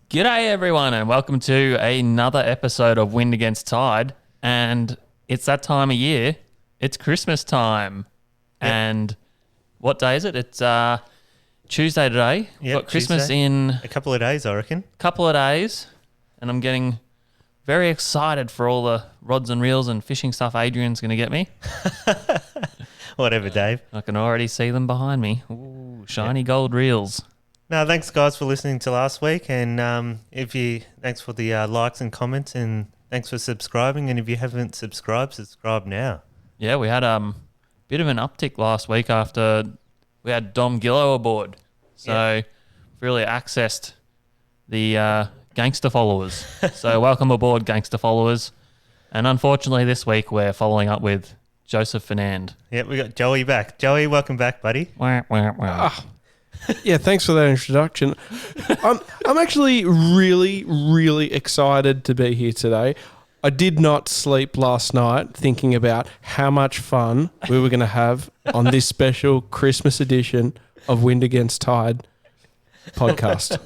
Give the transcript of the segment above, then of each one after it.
G'day everyone and welcome to another episode of Wind Against Tide, and it's that time of year. It's Christmas time. Yep. And what day is it? It's Tuesday today. We've got Christmas Tuesday. In a couple of days, I reckon. Couple of days, and I'm getting very excited for all the rods and reels and fishing stuff Adrian's going to get me. Whatever, Dave. I can already see them behind me. Ooh, shiny gold reels. No, thanks guys for listening to last week, and thanks for the likes and comments, and thanks for subscribing. And if you haven't subscribed, subscribe now. Yeah, we had bit of an uptick last week after we had Dom Gillo aboard, so really accessed the gangster followers. So welcome aboard, gangster followers. And unfortunately, this week we're following up with Joseph Fernand. Yeah, we got Joey back. Joey, welcome back, buddy. Yeah, thanks for that introduction. I'm actually really excited to be here today. I did not sleep last night thinking about how much fun we were going to have on this special Christmas edition of Wind Against Tide podcast.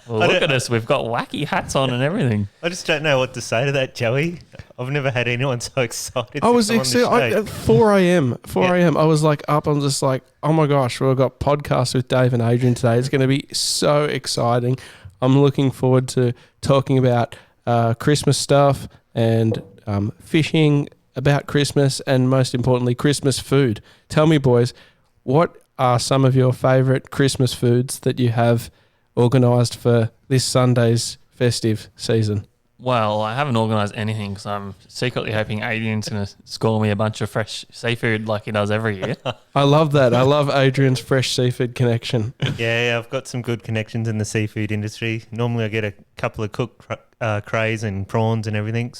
Well, look at us. We've got wacky hats on and everything. I just don't know what to say to that, Joey. I've never had anyone so excited. I was excited at 4 a.m. 4 a.m. I was like up. I'm just like, oh my gosh, we've got podcasts with Dave and Adrian today. It's going to be so exciting. I'm looking forward to talking about Christmas stuff and fishing about Christmas, and most importantly, Christmas food. Tell me, boys, what are some of your favourite Christmas foods that you have organised for this Sunday's festive season? Well, I haven't organised anything because I'm secretly hoping Adrian's going to score me a bunch of fresh seafood like he does every year. I love that. I love Adrian's fresh seafood connection. Yeah, I've got some good connections in the seafood industry. Normally I get a couple of cooked crays and prawns and everything.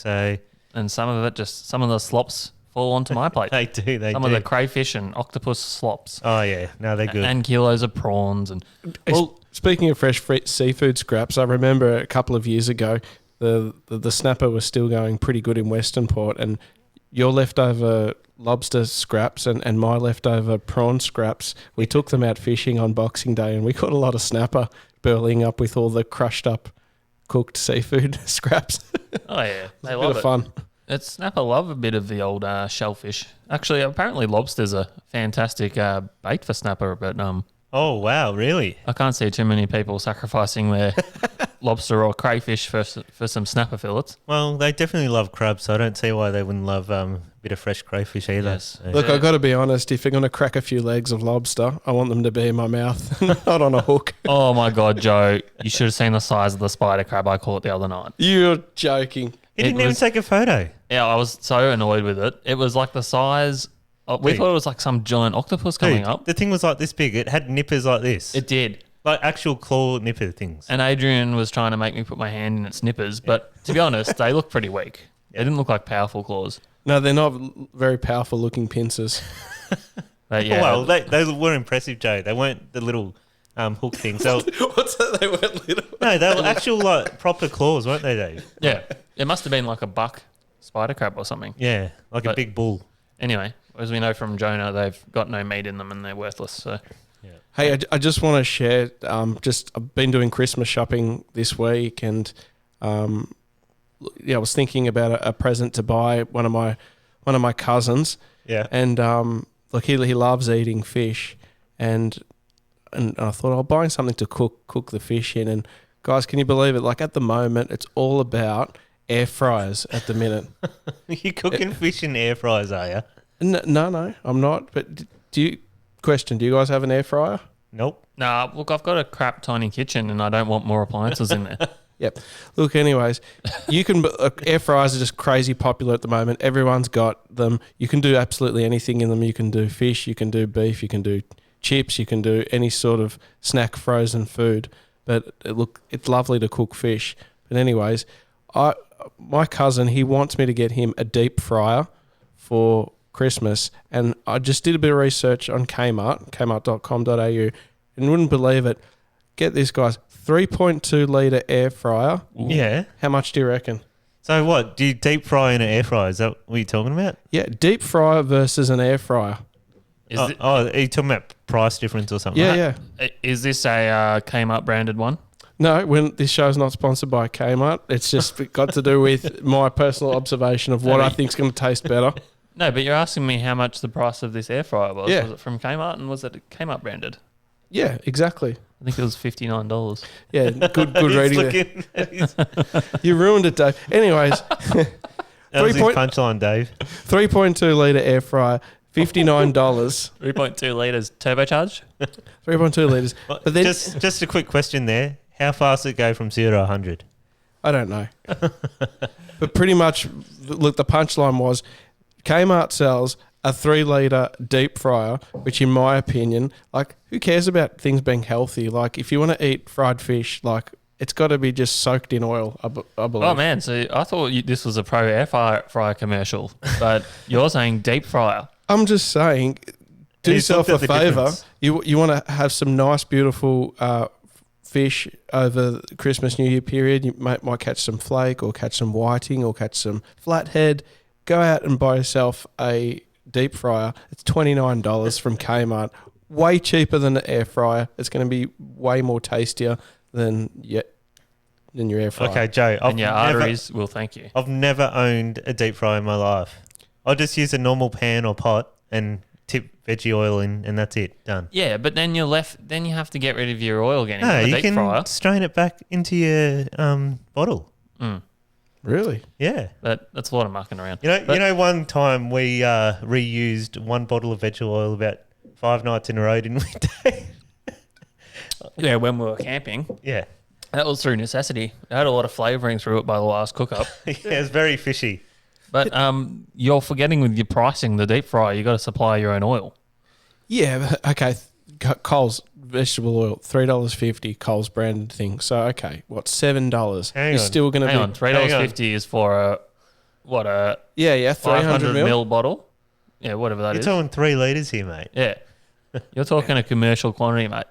And some of the slops fall onto my plate. They do. Some of the crayfish and octopus slops. Oh, yeah. No, they're good. And kilos of prawns. And speaking of fresh seafood scraps, I remember a couple of years ago, the snapper was still going pretty good in Western Port, and your leftover lobster scraps and my leftover prawn scraps, we took them out fishing on Boxing Day, and we caught a lot of snapper burling up with all the crushed up cooked seafood scraps. Oh yeah, they love it. Fun. It's snapper love a bit of the old shellfish. Actually, apparently lobster's a fantastic bait for snapper, but oh wow, really? I can't see too many people sacrificing their lobster or crayfish for some snapper fillets. Well, they definitely love crabs, so I don't see why they wouldn't love a bit of fresh crayfish either. Yes. So. Look, I've got to be honest, if you're going to crack a few legs of lobster, I want them to be in my mouth, not on a hook. Oh my God, Joe, you should have seen the size of the spider crab I caught the other night. You're joking. He didn't even take a photo. Yeah, I was so annoyed with it. It was like the size... we thought it was like some giant octopus coming up. The thing was like this big. It had nippers like this. It did. Like actual claw nipper things. And Adrian was trying to make me put my hand in its nippers, but to be honest, they look pretty weak. They didn't look like powerful claws. No, they're not very powerful looking pincers. But yeah. Well, they were impressive, Joe. They weren't the little hook things. What's that? They weren't little. No, they were actual like proper claws, weren't they, Dave? Yeah. It must have been like a buck spider crab or something. Yeah, like a big bull. Anyway, as we know from Jonah, they've got no meat in them and they're worthless. So, yeah. Hey, I just want to share. I've been doing Christmas shopping this week, and I was thinking about a present to buy one of my cousins. Yeah. And look, he loves eating fish, and I thought I'll buy something to cook the fish in. And guys, can you believe it? Like at the moment, it's all about air fryers at the minute. You're cooking fish in air fryers, are you? No, I'm not. But do you guys have an air fryer? Nope. Nah, look, I've got a crap tiny kitchen and I don't want more appliances in there. Yep. Look, anyways, you can air fryers are just crazy popular at the moment. Everyone's got them. You can do absolutely anything in them. You can do fish, you can do beef, you can do chips, you can do any sort of snack frozen food. But it's lovely to cook fish. But anyways, my cousin, he wants me to get him a deep fryer for Christmas, and I just did a bit of research on kmart.com.au, and wouldn't believe it. Get this, guys, 3.2 litre air fryer. Yeah. How much do you reckon? So what, do you deep fry in an air fryer? Is that what you're talking about? Yeah, deep fryer versus an air fryer. Are you talking about price difference or something? Yeah. Is this a Kmart branded one? No, when this show's not sponsored by Kmart, it's just got to do with my personal observation of what I think's going to taste better. No, but you're asking me how much the price of this air fryer was. Yeah. Was it from Kmart and was it Kmart branded? Yeah, exactly. I think it was $59. Yeah, good reading there. That You ruined it, Dave. Anyways, was his punchline, Dave. 3.2 litre air fryer, $59. 3.2 litres turbocharged. 3.2 litres. Well, But then, just a quick question there. How fast did it go from 0 to 100? I don't know. But pretty much, look, the punchline was Kmart sells a 3 litre deep fryer, which in my opinion, like, who cares about things being healthy? Like, if you want to eat fried fish, like, it's got to be just soaked in oil, I believe. Oh, man. So I thought this was a pro air fryer commercial, but you're saying deep fryer. I'm just saying, do He's yourself a looked at the favour. difference. You want to have some nice, beautiful fish over the Christmas, New Year period. You might catch some flake or catch some whiting or catch some flathead. Go out and buy yourself a deep fryer. It's $29 from Kmart. Way cheaper than the air fryer. It's going to be way more tastier than your air fryer. Okay, Joe. And your arteries will thank you. I've never owned a deep fryer in my life. I'll just use a normal pan or pot and tip veggie oil in, and that's it. Done. Yeah, but then you're left. Then you have to get rid of your oil again. No, The you deep can fryer. strain it back into your bottle. Mm, Really? Yeah. that's a lot of mucking around. You know, one time we reused one bottle of vegetable oil about 5 nights in a row, didn't we, Dave? Yeah, when we were camping, Yeah. that was through necessity. It had a lot of flavouring through it by the last cook up. Yeah, it's very fishy. But you're forgetting with your pricing, the deep fryer, you got to supply your own oil. Yeah. But, okay. Coles vegetable oil, $3.50. Coles branded thing. So okay, what, $7? Hang You're on. still going to Hang be on, $3.50 is for a 300 300 mil. ml bottle. Yeah, whatever that You're is. talking 3 litres here, mate. Yeah, you're talking a commercial quantity, mate.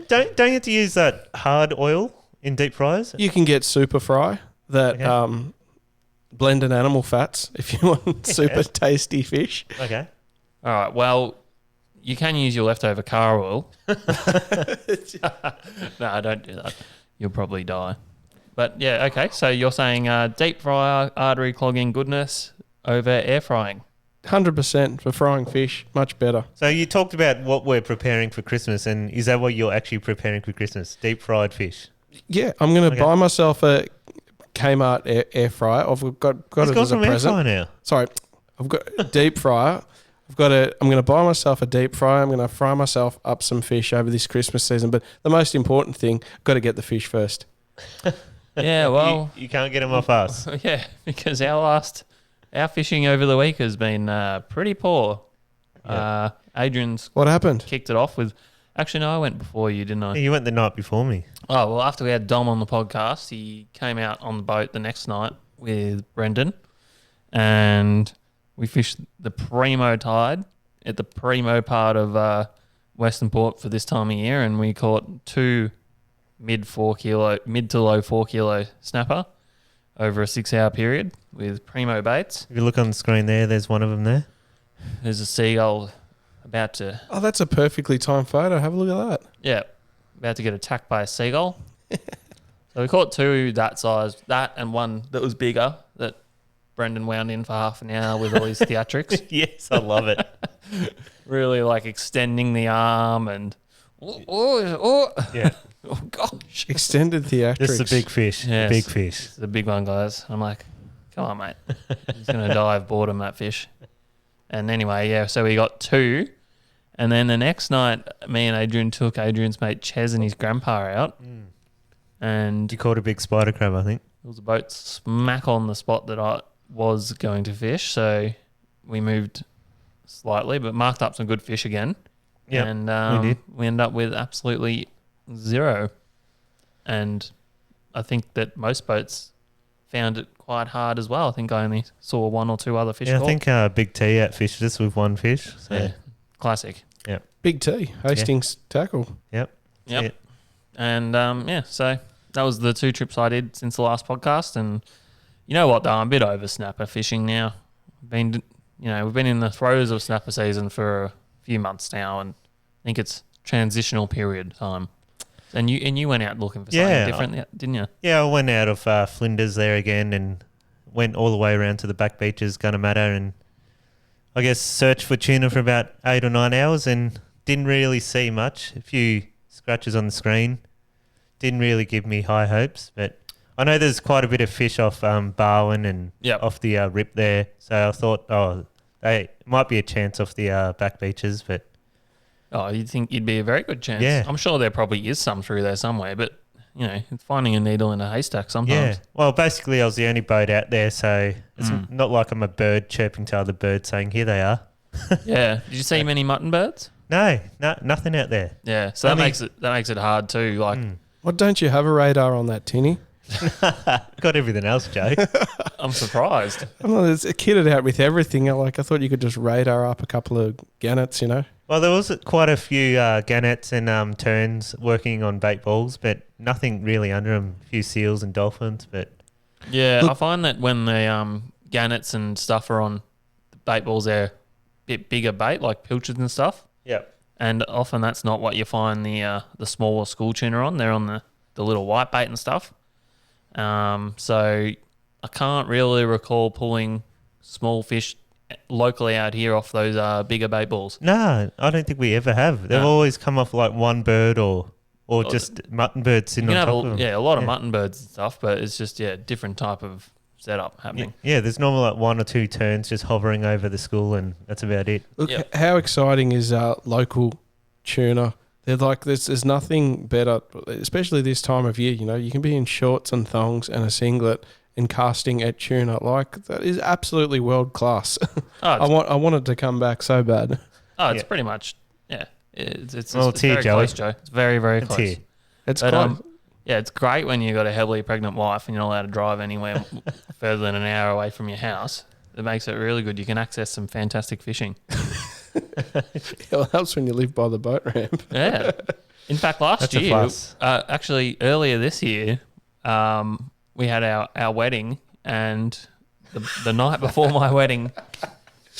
Don't you have to use that hard oil in deep fryers? You can get super fry that Okay. blend in animal fats if you want super tasty fish. Okay. All right. Well, you can use your leftover car oil. No, don't do that. You'll probably die. But yeah, okay. So you're saying deep fryer, artery clogging goodness over air frying. 100% for frying fish, much better. So you talked about what we're preparing for Christmas, and is that what you're actually preparing for Christmas? Deep fried fish. Yeah, I'm going to Okay. buy myself a Kmart air fryer. I've got It's it got as a some air present. fryer now. Sorry, I've got a deep fryer. I'm going to buy myself a deep fryer. I'm going to fry myself up some fish over this Christmas season. But the most important thing, I've got to get the fish first. Yeah, well, You can't get them off us. yeah, because our fishing over the week has been pretty poor. Yeah. Adrian's What happened? kicked it off with. Actually, no, I went before you, didn't I? You went the night before me. Oh, well, after we had Dom on the podcast, he came out on the boat the next night with Brendan and we fished the primo tide at the primo part of Western Port for this time of year, and we caught 2 mid to low 4 kilo snapper over a 6-hour period with primo baits. If you look on the screen there's one of them there. There's a seagull about to, Oh, that's a perfectly timed photo. Have a look at that. about to get attacked by a seagull. So we caught 2 that size, that and one that was bigger that Brendan wound in for half an hour with all his theatrics. Yes, I love it. Really like extending the arm and oh Yeah. gosh. Extended theatrics. This is a big fish. Yes. Big fish. It's a big one, guys. I'm like, come on, mate. He's going to die of boredom, that fish. And anyway, yeah, so we got 2. And then the next night, me and Adrian took Adrian's mate Ches and his grandpa out. And You caught a big spider crab, I think. there was a boat smack on the spot that I was going to fish. So we moved slightly, but marked up some good fish again. Yeah, And we did. we ended up with absolutely 0. And I think that most boats found it quite hard as well. I think I only saw 1 or 2 other fish Yeah, caught. I think Big T outfished us with 1 fish. So. Yeah, classic. Big T, Hastings tackle. Yep. Yep. Yeah. And so that was the 2 trips I did since the last podcast. And you know what, though, I'm a bit over snapper fishing now. We've been in the throes of snapper season for a few months now, and I think it's transitional period time. And you went out looking for Yeah, something different, didn't you? Yeah, I went out of Flinders there again and went all the way around to the back beaches, Gunnamatta, and I guess searched for tuna for about 8 or 9 hours and didn't really see much. A few scratches on the screen. Didn't really give me high hopes, but I know there's quite a bit of fish off Barwon and off the rip there. So I thought, they might be a chance off the back beaches, but... Oh, you'd think you'd be a very good chance. Yeah. I'm sure there probably is some through there somewhere, but, it's finding a needle in a haystack sometimes. Yeah. Well, basically, I was the only boat out there, so it's not like I'm a bird chirping to other birds saying, here they are. Yeah. Did you see many mutton birds? No, nothing out there. Yeah. So that makes it hard too. Like, What, don't you have a radar on that, Tinny? Got everything else, Joe. I'm surprised. It's kitted out with everything. I thought you could just radar up a couple of gannets, Well, there was quite a few gannets and terns working on bait balls, but nothing really under them. A few seals and dolphins, but... Yeah, I find that when the gannets and stuff are on bait balls, they're a bit bigger bait, like pilchards and stuff. Yep. And often that's not what you find the smaller school tuna on. They're on the little white bait and stuff. So I can't really recall pulling small fish locally out here off those bigger bait balls. No, I don't think we ever have. They've always come off like one bird or just mutton birds sitting on top of them. Yeah, a lot of mutton birds and stuff, but it's just, different type of setup happening. Yeah, there's normally like 1 or 2 terns just hovering over the school and that's about it. Look, how exciting is local tuna? They're like, there's nothing better, especially this time of year, you can be in shorts and thongs and a singlet and casting at tuna. Like, that is absolutely world class. I wanted to come back so bad. Oh, it's pretty much, It's here, very Joey. close, Joe. It's very, very close. Here. It's But, close. it's great when you've got a heavily pregnant wife and you're not allowed to drive anywhere further than an hour away from your house. It makes it really good. You can access some fantastic fishing. It helps when you live by the boat ramp. Yeah. In fact, last year, actually earlier this year, we had our wedding, and the night before my wedding,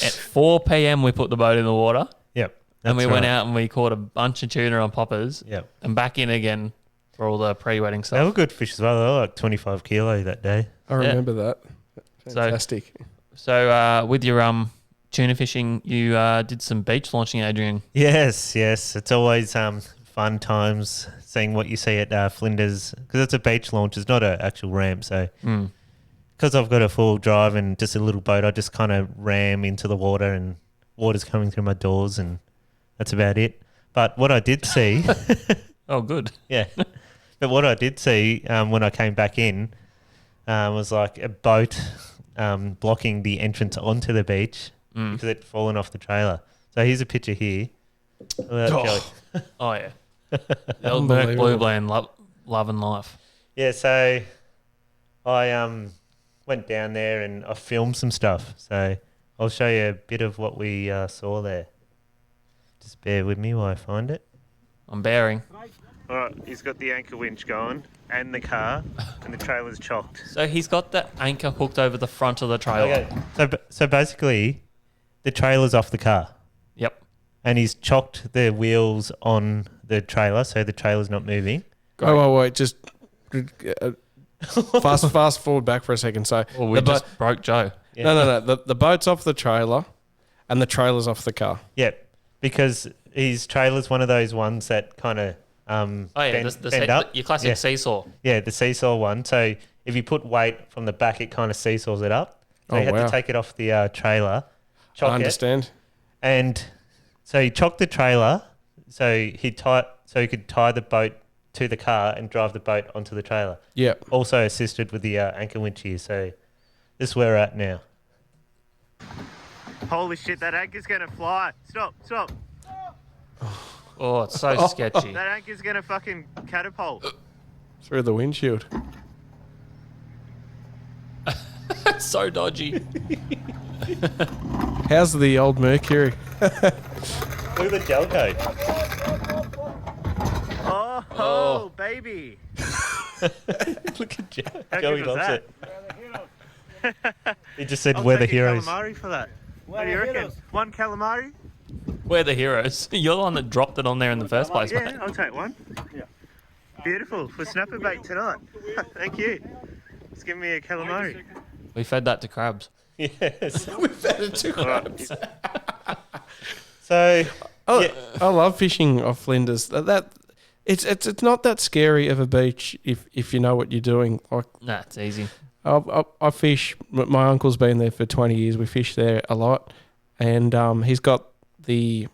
at 4 p.m. we put the boat in the water. Yep. And we went out and we caught a bunch of tuna on poppers. Yep. And back in again for all the pre-wedding stuff. They were good fish as well. They were like 25 kilo that day. I remember that. Fantastic. So with your tuna fishing, you did some beach launching, Adrian. Yes. It's always fun times seeing what you see at Flinders, because it's a beach launch. It's not an actual ramp. So because I've got a full drive and just a little boat, I just kind of ram into the water and water's coming through my doors and that's about it. But what I did see... Oh, good. Yeah. But what I did see when I came back in was like a boat blocking the entrance onto the beach because it'd fallen off the trailer. So here's a picture here. Oh yeah. The old Merc Blue Bland love and life. Yeah, so I went down there and I filmed some stuff. So I'll show you a bit of what we saw there. Just bear with me while I find it. I'm bearing. All right, he's got the anchor winch going and the car and the trailer's chocked. So he's got the anchor hooked over the front of the trailer. Okay. So basically, the trailer's off the car. Yep. And he's chocked the wheels on the trailer, so the trailer's not moving. Great. Oh, wait, just fast forward back for a second. So we just broke Joe. Yeah. No. The boat's off the trailer and the trailer's off the car. Yep, because his trailer's one of those ones that kind of bend up. Your classic seesaw. Yeah, the seesaw one. So if you put weight from the back, it kind of seesaws it up. So he had to take it off the trailer. I understand. And so he chocked the trailer so he could tie the boat to the car and drive the boat onto the trailer. Yep. Also assisted with the anchor winch here. So this is where we're at now. Holy shit, that anchor's going to fly. Stop. Oh, it's so sketchy. That anchor's going to fucking catapult. Through the windshield. It's so dodgy. How's the old Mercury? Look at the gel coat. Oh, baby. Look at Joe. Joey loves it. He just said, we're the heroes. Calamari for that. What do you reckon? One calamari? We're the heroes. You're the one that dropped it on there in the first place, mate. I'll take one. Yeah. beautiful for snapper bait tonight. Thank you. Just give me a calamari. We fed that to crabs. Yes. We've added 2 crabs. So, I love fishing off Flinders. It's not that scary of a beach if you know what you're doing. Like, Nah, it's easy. I fish. My uncle's been there for 20 years. We fish there a lot, and he's got the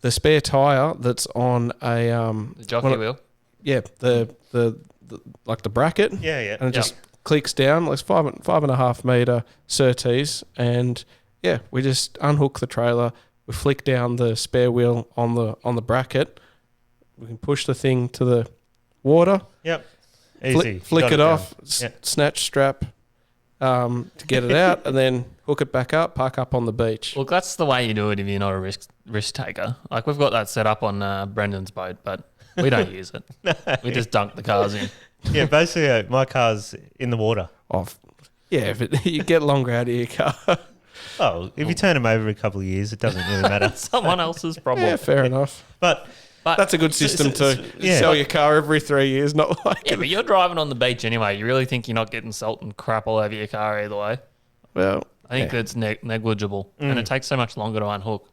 spare tire that's on a The jockey wheel. Yeah, the like the bracket. yeah. And it just clicks down. Like 5.5 meter Surtees, and yeah, we just unhook the trailer. We flick down the spare wheel on the bracket. We can push the thing to the water. Yep. Easy. Flick it off. Yep. Snatch strap to get it out, and then hook it back up. Park up on the beach. Look, that's the way you do it if you're not a risk taker. Like, we've got that set up on Brendan's boat, but we don't use it. We just dunk the cars in. Yeah, basically, my car's in the water. Off. Yeah, if you get longer out of your car. Oh, if you turn them over a couple of years, it doesn't really matter. Someone else's problem. Yeah, fair enough. But That's a good system to sell your car every 3 years, not like Yeah, but you're driving on the beach anyway. You really think you're not getting salt and crap all over your car either way? well. I think that's negligible, and it takes so much longer to unhook.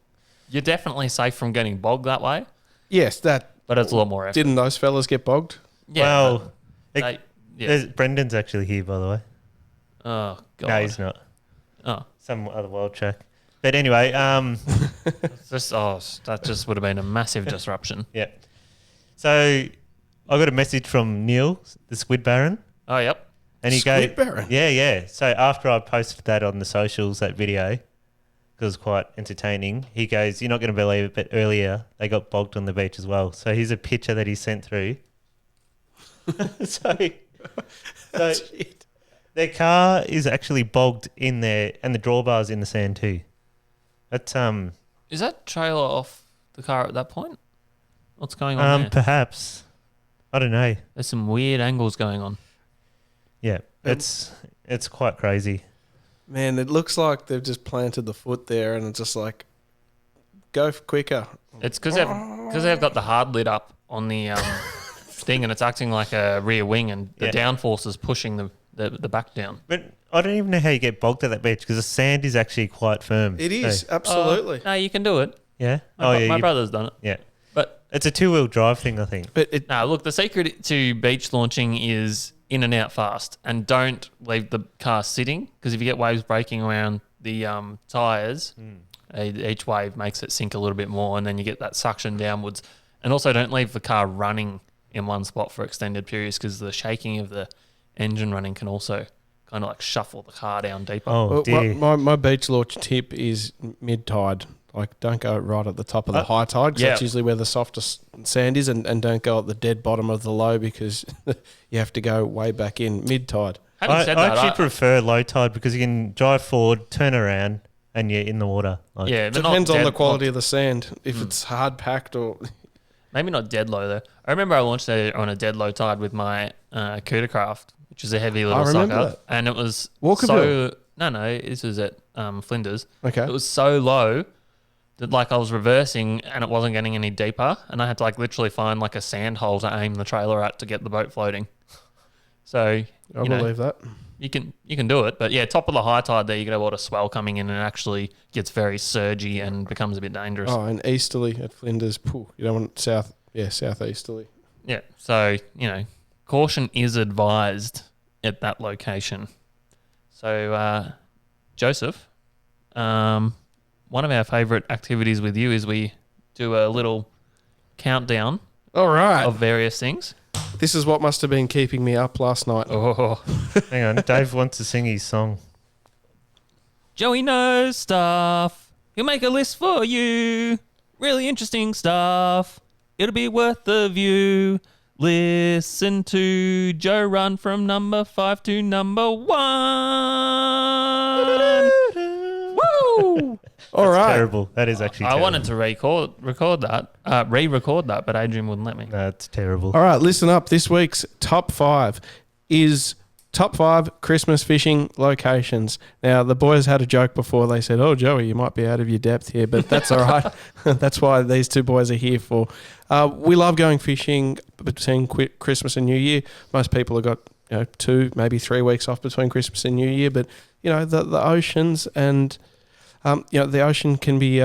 You're definitely safe from getting bogged that way, Yes, that but it's a lot more effort. didn't those fellas get bogged? Yeah, well, but yeah. Brendan's actually here, by the way. Oh god, No, he's not. Oh, Some other world track. But anyway, it's just that just would have been a massive disruption. yeah. So I got a message from Neil, the Squid Baron. Oh, yep. And he Squid Baron? Yeah. So after I posted that on the socials, that video, because it was quite entertaining, he goes, "You're not going to believe it, but earlier they got bogged on the beach as well." So here's a picture that he sent through. so their car is actually bogged in there, and the drawbar's in the sand too. That's Is that trailer off the car at that point? What's going on there? perhaps, I don't know. There's some weird angles going on. Yeah, it's quite crazy. Man, it looks like they've just planted the foot there, and it's just like, go quicker. It's because they've got the hard lid up on the thing, and it's acting like a rear wing, and the downforce is pushing the back down. But I don't even know how you get bogged at that beach because the sand is actually quite firm. It is, So, absolutely. No, you can do it. yeah. My brother's done it. Yeah. But It's a 2-wheel drive thing, I think. But it, no, look, the secret to beach launching is in and out fast, and don't leave the car sitting, because if you get waves breaking around the tyres, each wave makes it sink a little bit more, and then you get that suction downwards. And also don't leave the car running in one spot for extended periods, because the shaking of the engine running can also kind of like shuffle the car down deeper. Oh, well, dear. my beach launch tip is mid-tide. Like, don't go right at the top of the high tide, because that's usually where the softest sand is, and don't go at the dead bottom of the low, because you have to go way back in mid-tide. Having said I that, actually prefer low tide because you can drive forward, turn around, and you're in the water. Like, yeah, but Depends not on dead, the quality of the sand. If it's hard-packed or... maybe not dead low though. I remember I launched there on a dead low tide with my Cootercraft, which is a heavy little remember sucker, that. and it was Walkerville? no, this was at Flinders. Okay. It was so low that like I was reversing and it wasn't getting any deeper, and I had to like literally find like a sand hole to aim the trailer at to get the boat floating. So I believe that. you can do it, but yeah, top of the high tide there, you get a lot of swell coming in, and it actually gets very surgy and becomes a bit dangerous. Oh, and easterly at Flinders, you don't want southeasterly. Yeah, so caution is advised at that location. So Joseph, one of our favourite activities with you is we do a little countdown All right. of various things. This is what must have been keeping me up last night. Oh, hang on. Dave wants to sing his song. Joey knows stuff. He'll make a list for you. Really interesting stuff. It'll be worth the view. Listen to Joe run from number 5 to number 1. Woo! All right. Terrible. That is actually I terrible. wanted to re-record that, but Adrian wouldn't let me. That's terrible. All right, listen up. This week's top 5 is top 5 Christmas fishing locations. Now, the boys had a joke before. They said, "Oh, Joey, you might be out of your depth here," but that's all right. That's why these two boys are here for. We love going fishing between Christmas and New Year. Most people have got 2, maybe 3 weeks off between Christmas and New Year, but the oceans and the ocean can be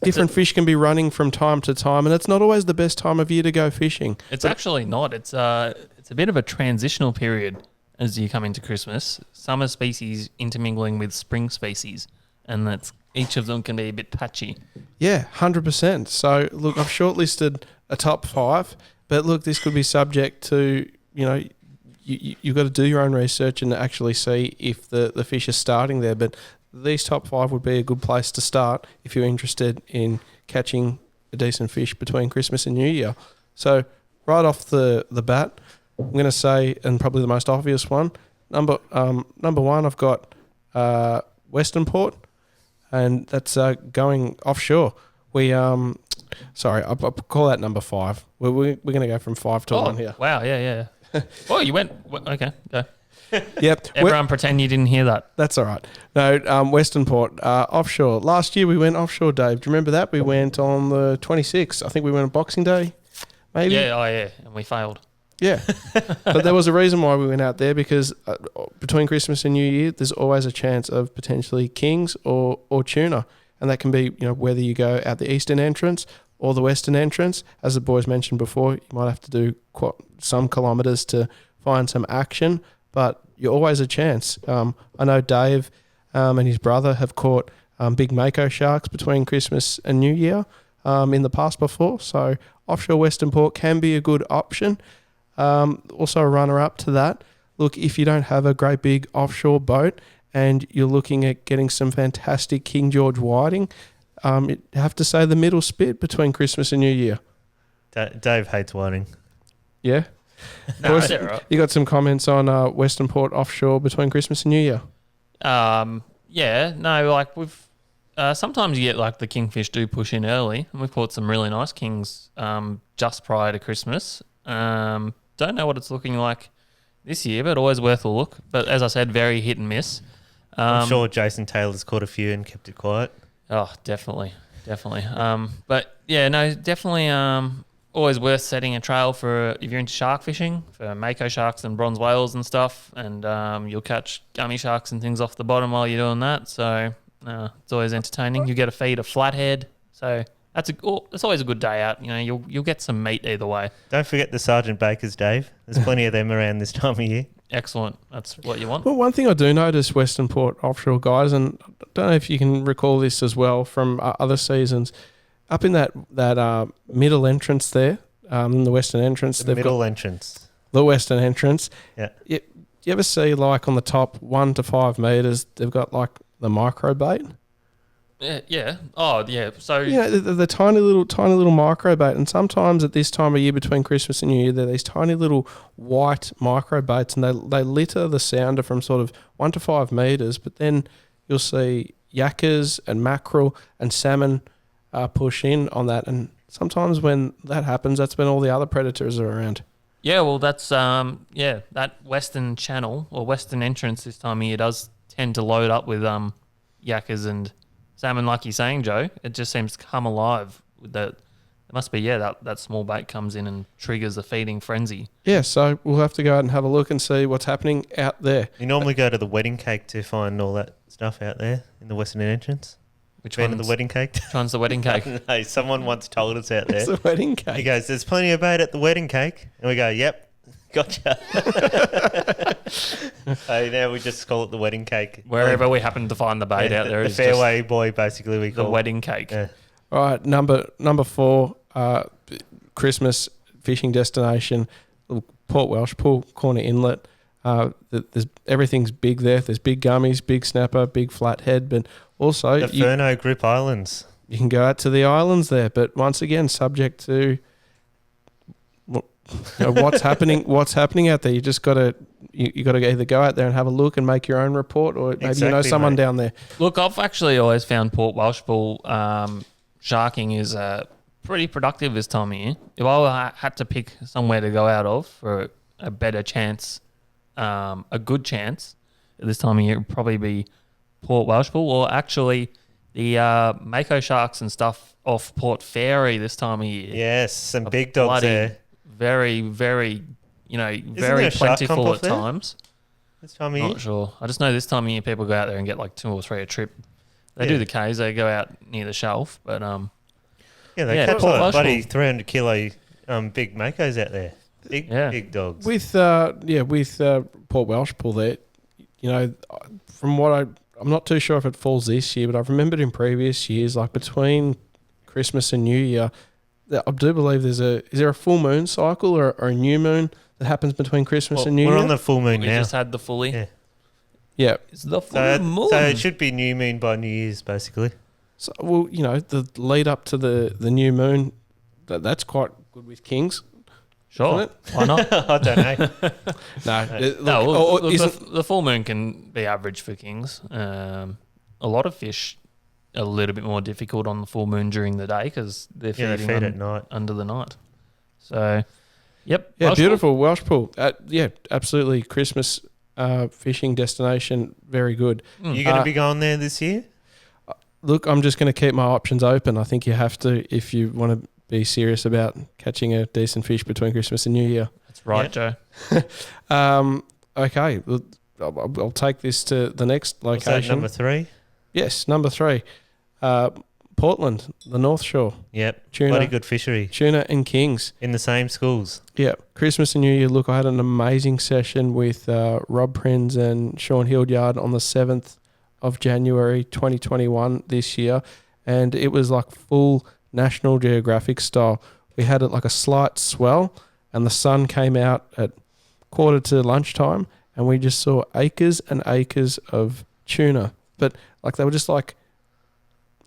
different fish can be running from time to time, and it's not always the best time of year to go fishing. It's actually not. It's a bit of a transitional period as you come into Christmas. Summer species intermingling with spring species, and that's each of them can be a bit patchy. Yeah, 100%. So look, I've shortlisted a top 5, but look, this could be subject to you've got to do your own research and actually see if the fish are starting there. But these top 5 would be a good place to start if you're interested in catching a decent fish between Christmas and New Year. So right off the bat, I'm going to say, and probably the most obvious one, number 1, I've got Western Port, and that's going offshore. I'll call that number 5. We're going to go from 5 to 1 here. Wow, yeah. Oh, you went... Okay, go. Yep. Everyone pretend you didn't hear that. That's all right. No, Western Port, offshore. Last year we went offshore, Dave. Do you remember that? We went on the 26th. I think we went on Boxing Day, maybe? Yeah, and we failed. Yeah. But there was a reason why we went out there, because between Christmas and New Year, there's always a chance of potentially kings or tuna. And that can be, whether you go out the eastern entrance or the western entrance. As the boys mentioned before, you might have to do some kilometres to find some action, but you're always a chance. I know Dave and his brother have caught big mako sharks between Christmas and New Year in the past before, so offshore Western Port can be a good option. Also a runner-up to that, look, if you don't have a great big offshore boat and you're looking at getting some fantastic King George whiting, you have to say the middle spit between Christmas and New Year. Dave hates whiting. Yeah? No, Boys, that's all right. you got some comments on Western Port offshore between Christmas and New Year? We've sometimes you get like the kingfish do push in early, and we've caught some really nice kings just prior to Christmas. Don't know what it's looking like this year, but always worth a look. But as I said, very hit and miss. I'm sure Jason Taylor's caught a few and kept it quiet. Oh, definitely. But yeah, no, definitely. Always worth setting a trail for if you're into shark fishing, for mako sharks and bronze whales and stuff, and you'll catch gummy sharks and things off the bottom while you're doing that. So it's always entertaining. You get a feed a flathead, so it's always a good day out. You'll get some meat either way. Don't forget the Sergeant Bakers, Dave. There's plenty of them around this time of year. Excellent. That's what you want. Well, one thing I do notice, Western Port offshore guys, and I don't know if you can recall this as well from other seasons, up in that middle entrance there, the western entrance. The middle entrance. The western entrance. Yeah. You ever see like on the top 1 to 5 metres, they've got like the micro bait? Yeah. Oh, yeah. So the tiny little micro bait, and sometimes at this time of year between Christmas and New Year, they're these tiny little white micro baits, and they litter the sounder from sort of 1 to 5 metres. But then you'll see yakkers and mackerel and salmon push in on that, and sometimes when that happens, that's when all the other predators are around. Yeah, well, that's that western channel or western entrance this time of year does tend to load up with yakkers and salmon, like you're saying, Joe. It just seems to come alive with that. It must be that small bait comes in and triggers a feeding frenzy. Yeah, so we'll have to go out and have a look and see what's happening out there. You normally go to the wedding cake to find all that stuff out there in the western entrance. Which one's the wedding cake? Which one's the wedding cake? No, someone once told us out there. It's the wedding cake. He goes, "There's plenty of bait at the wedding cake," and we go, "Yep, gotcha." So now we just call it the wedding cake. Wherever we happen to find the bait out there, the is fairway boy, basically. We call the wedding cake. Yeah. All right, number 4, Christmas fishing destination, Port Welsh, Pool Corner Inlet. There's everything's big there. There's big gummies, big snapper, big flathead, but also the Furno Group Islands. You can go out to the islands there, but once again, subject to what's happening. What's happening out there? You just got to either go out there and have a look and make your own report, or maybe you know someone down there. Look, I've actually always found Port Welsh Pool sharking is pretty productive this time of year. If I had to pick somewhere to go out of for a better chance a good chance at this time of year would probably be Port Welshpool, or actually the Mako Sharks and stuff off Port Fairy this time of year. Yes, some A big dogs bloody, there. Very, very, very there a shark plentiful comp at off there times. This time of year? Not sure. I just know this time of year people go out there and get like 2 or 3 a trip. They Yeah. do the K's. They go out near the shelf, but They Yeah, catch Port like bloody Welshpool. 300 kilo big makos out there. Big dogs. With Port Welshpool there, you know, from what I'm not too sure if it falls this year, but I've remembered in previous years, like between Christmas and New Year, that I do believe is there a full moon cycle or a new moon that happens between Christmas and New We're Year? on the full moon we now. just had the fully. Yeah. Yeah. It's the full So, moon. so it should be new moon by New Year's, basically. So, well, you know, the lead up to the new moon, that's quite good with Kings. Sure. Isn't Why not? I don't know. No, look, look, isn't- the full moon can be average for kings. A lot of fish are a little bit more difficult on the full moon during the day because they're Yeah, they feeding feed at night. under the night. So, yep. Yeah, Welshpool. beautiful Welshpool. Yeah, absolutely. Christmas fishing destination, very good. Mm. You going to be going there this year? Look, I'm just going to keep my options open. I think you have to if you want to be serious about catching a decent fish between Christmas and New Year. That's right, Joe. Okay, I'll take this to the next What's that, location. number 3? Yes, number 3. Portland, the North Shore. Yep. Tuna. Bloody good fishery. Tuna and Kings. In the same schools. Yeah, Christmas and New Year. Look, I had an amazing session with Rob Prinz and Sean Hildyard on the 7th of January 2021 this year, and it was like full National Geographic style. We had it like a slight swell, and the sun came out at quarter to lunchtime, and we just saw acres and acres of tuna, but like they were just like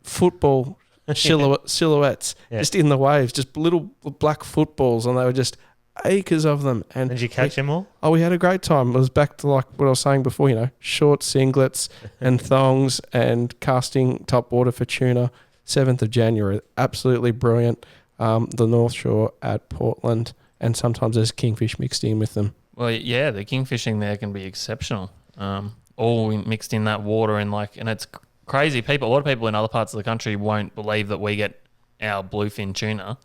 football silhouettes just in the waves, just little black footballs, and they were just acres of them. And Did you catch them all? Oh, we had a great time. It was back to like what I was saying before, you know, short singlets and thongs and casting top water for tuna. 7th of January, absolutely brilliant. The North Shore at Portland, and sometimes there's kingfish mixed in with them. Well, yeah, the kingfishing there can be exceptional. All mixed in that water and it's crazy. A lot of people in other parts of the country won't believe that we get our bluefin tuna,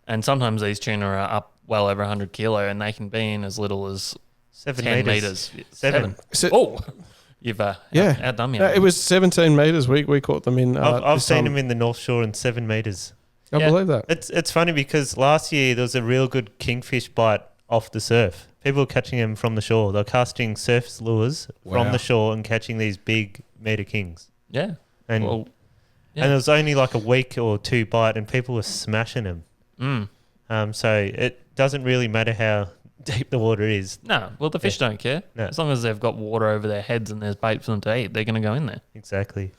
and sometimes these tuna are up well over 100 kilo, and they can be in as little as 7 10 meters. meters. 7. Oh, you've outdone me. No, it was 17 metres. We caught them in. I've this seen time. them in the North Shore in 7 meters. I Yeah. believe that. It's funny because last year there was a real good kingfish bite off the surf. People were catching them from the shore. They're casting surf lures from the shore and catching these big meter kings. Yeah. And Well, yeah. and it was only like a week or 2 bite, and people were smashing them. So it doesn't really matter how deep the water is. No, well, the fish don't care. No. As long as they've got water over their heads and there's bait for them to eat, they're going to go in there. Exactly.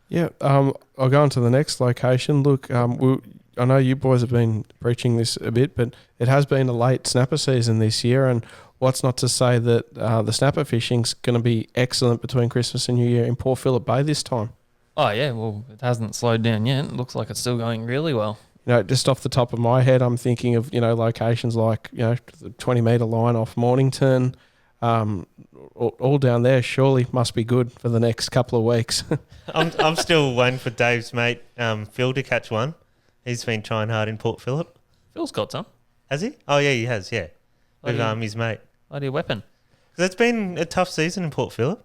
Yeah, I'll go on to the next location. Look, I know you boys have been preaching this a bit, but it has been a late snapper season this year, and what's not to say that the snapper fishing's going to be excellent between Christmas and New Year in Port Phillip Bay this time. Oh, yeah, well, it hasn't slowed down yet. It looks like it's still going really well. You know, just off the top of my head, I'm thinking of, you know, locations like, you know, the 20-metre line off Mornington, all down there surely must be good for the next couple of weeks. I'm still waiting for Dave's mate Phil to catch one. He's been trying hard in Port Phillip. Phil's got some. Has he? Oh yeah, he has. Yeah, with his mate. Bloody weapon. 'Cause it's been a tough season in Port Phillip.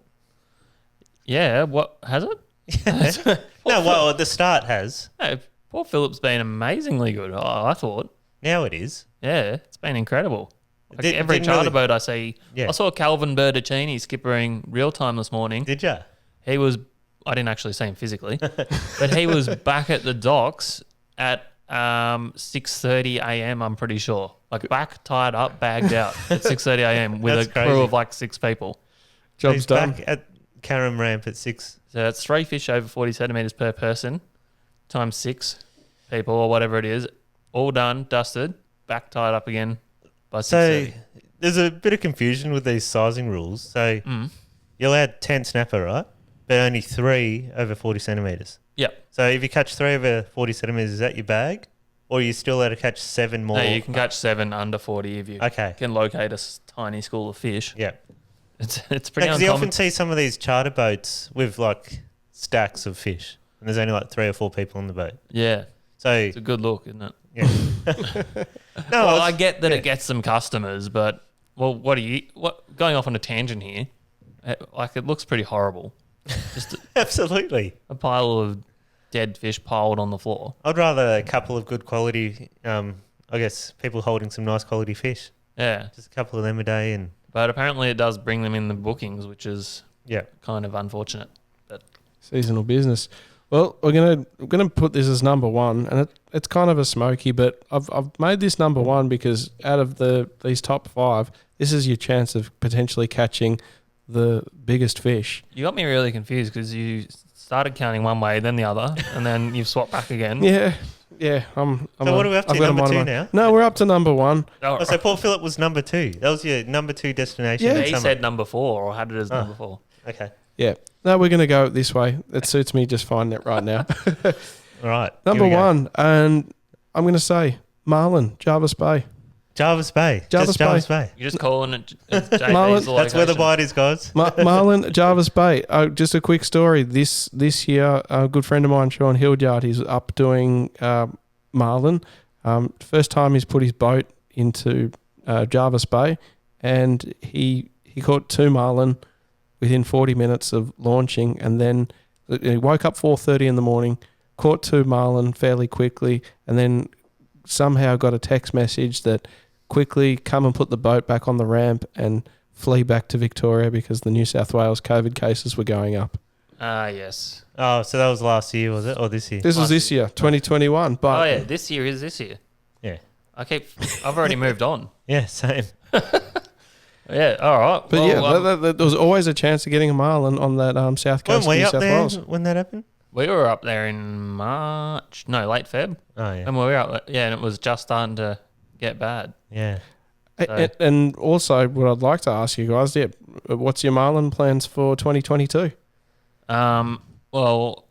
Yeah, what has it? No, well, at the start has. No, Port Phillip's been amazingly good. Oh, I thought. Now it is. Yeah, it's been incredible. Like Did- every didn't charter really- boat I see. Yeah. I saw Calvin Bertocchini skippering real time this morning. Did ya? He was, I didn't actually see him physically, but he was back at the docks at 6:30 a.m. I'm pretty sure. Like back, tied up, bagged out at 6:30 a.m. with That's a crew crazy. of like 6 people. Job's He's done. back at Carrum Ramp at 6. So that's 3 fish over 40 centimetres per person times 6 people or whatever it is. All done, dusted, back tied up again by 6:30. So there's a bit of confusion with these sizing rules. So you're allowed 10 snapper, right? But only 3 over 40 centimetres. Yep. So if you catch 3 over 40 centimetres, is that your bag? Or are you still allowed to catch 7 more? No, you can catch 7 under 40 if you Okay. can locate a tiny school of fish. Yeah. It's pretty Because you uncommon. often see some of these charter boats with like stacks of fish, and there's only like 3 or 4 people on the boat. Yeah, So it's a good look, isn't it? yeah. No, Well, it's- I get that it gets some customers, but what do you? What going off on a tangent here? Like it looks pretty horrible. Just absolutely. a pile of dead fish piled on the floor. I'd rather a couple of good quality. I guess people holding some nice quality fish. Yeah, Just a couple of them a day, and but apparently it does bring them in the bookings, which is yeah. kind of unfortunate. But Seasonal business. Well, we're gonna put this as number one, and it's kind of a smoky, but I've made this number one because out of these top 5, this is your chance of potentially catching the biggest fish. you got me really confused because you started counting one way, then the other, and then you've swapped back again. Yeah. So what are we up to? Number 2 now? No, we're up to number 1. Oh, Oh, so Port Phillip was number 2. That was your number 2 destination. Yeah. in he summer. said number 4 or had it as Oh. number 4. Okay. Yeah. No, we're going to go this way. It suits me just fine right now. All right. Number here we go. 1, and I'm going to say Marlin, Jarvis Bay. Jarvis Bay. Jarvis Just Jarvis Bay. You're just calling it JB's Marlin, That's where the location. bite is, guys. Marlin, Jarvis Bay. Just a quick story. This year, a good friend of mine, Sean Hildyard, he's up doing Marlin. First time he's put his boat into Jarvis Bay, and he caught 2 marlin within 40 minutes of launching, and then he woke up 4:30 in the morning, caught 2 marlin fairly quickly, and then somehow got a text message that quickly come and put the boat back on the ramp and flee back to Victoria because the New South Wales COVID cases were going up. Yes. Oh, so that was last year, was it? Or this year? This was this year, 2021. But Oh yeah, this year is this year. Yeah. I've already moved on. Yeah, same. Yeah, all right. But Well, yeah, there was always a chance of getting a marlin on that south Weren't coast of we New up South there Wales. when that happened? we were up there in March. No, late Feb. Oh, yeah. And we were up there, yeah, and it was just starting to get bad. Yeah. And also, what I'd like to ask you guys, what's your marlin plans for 2022? Well,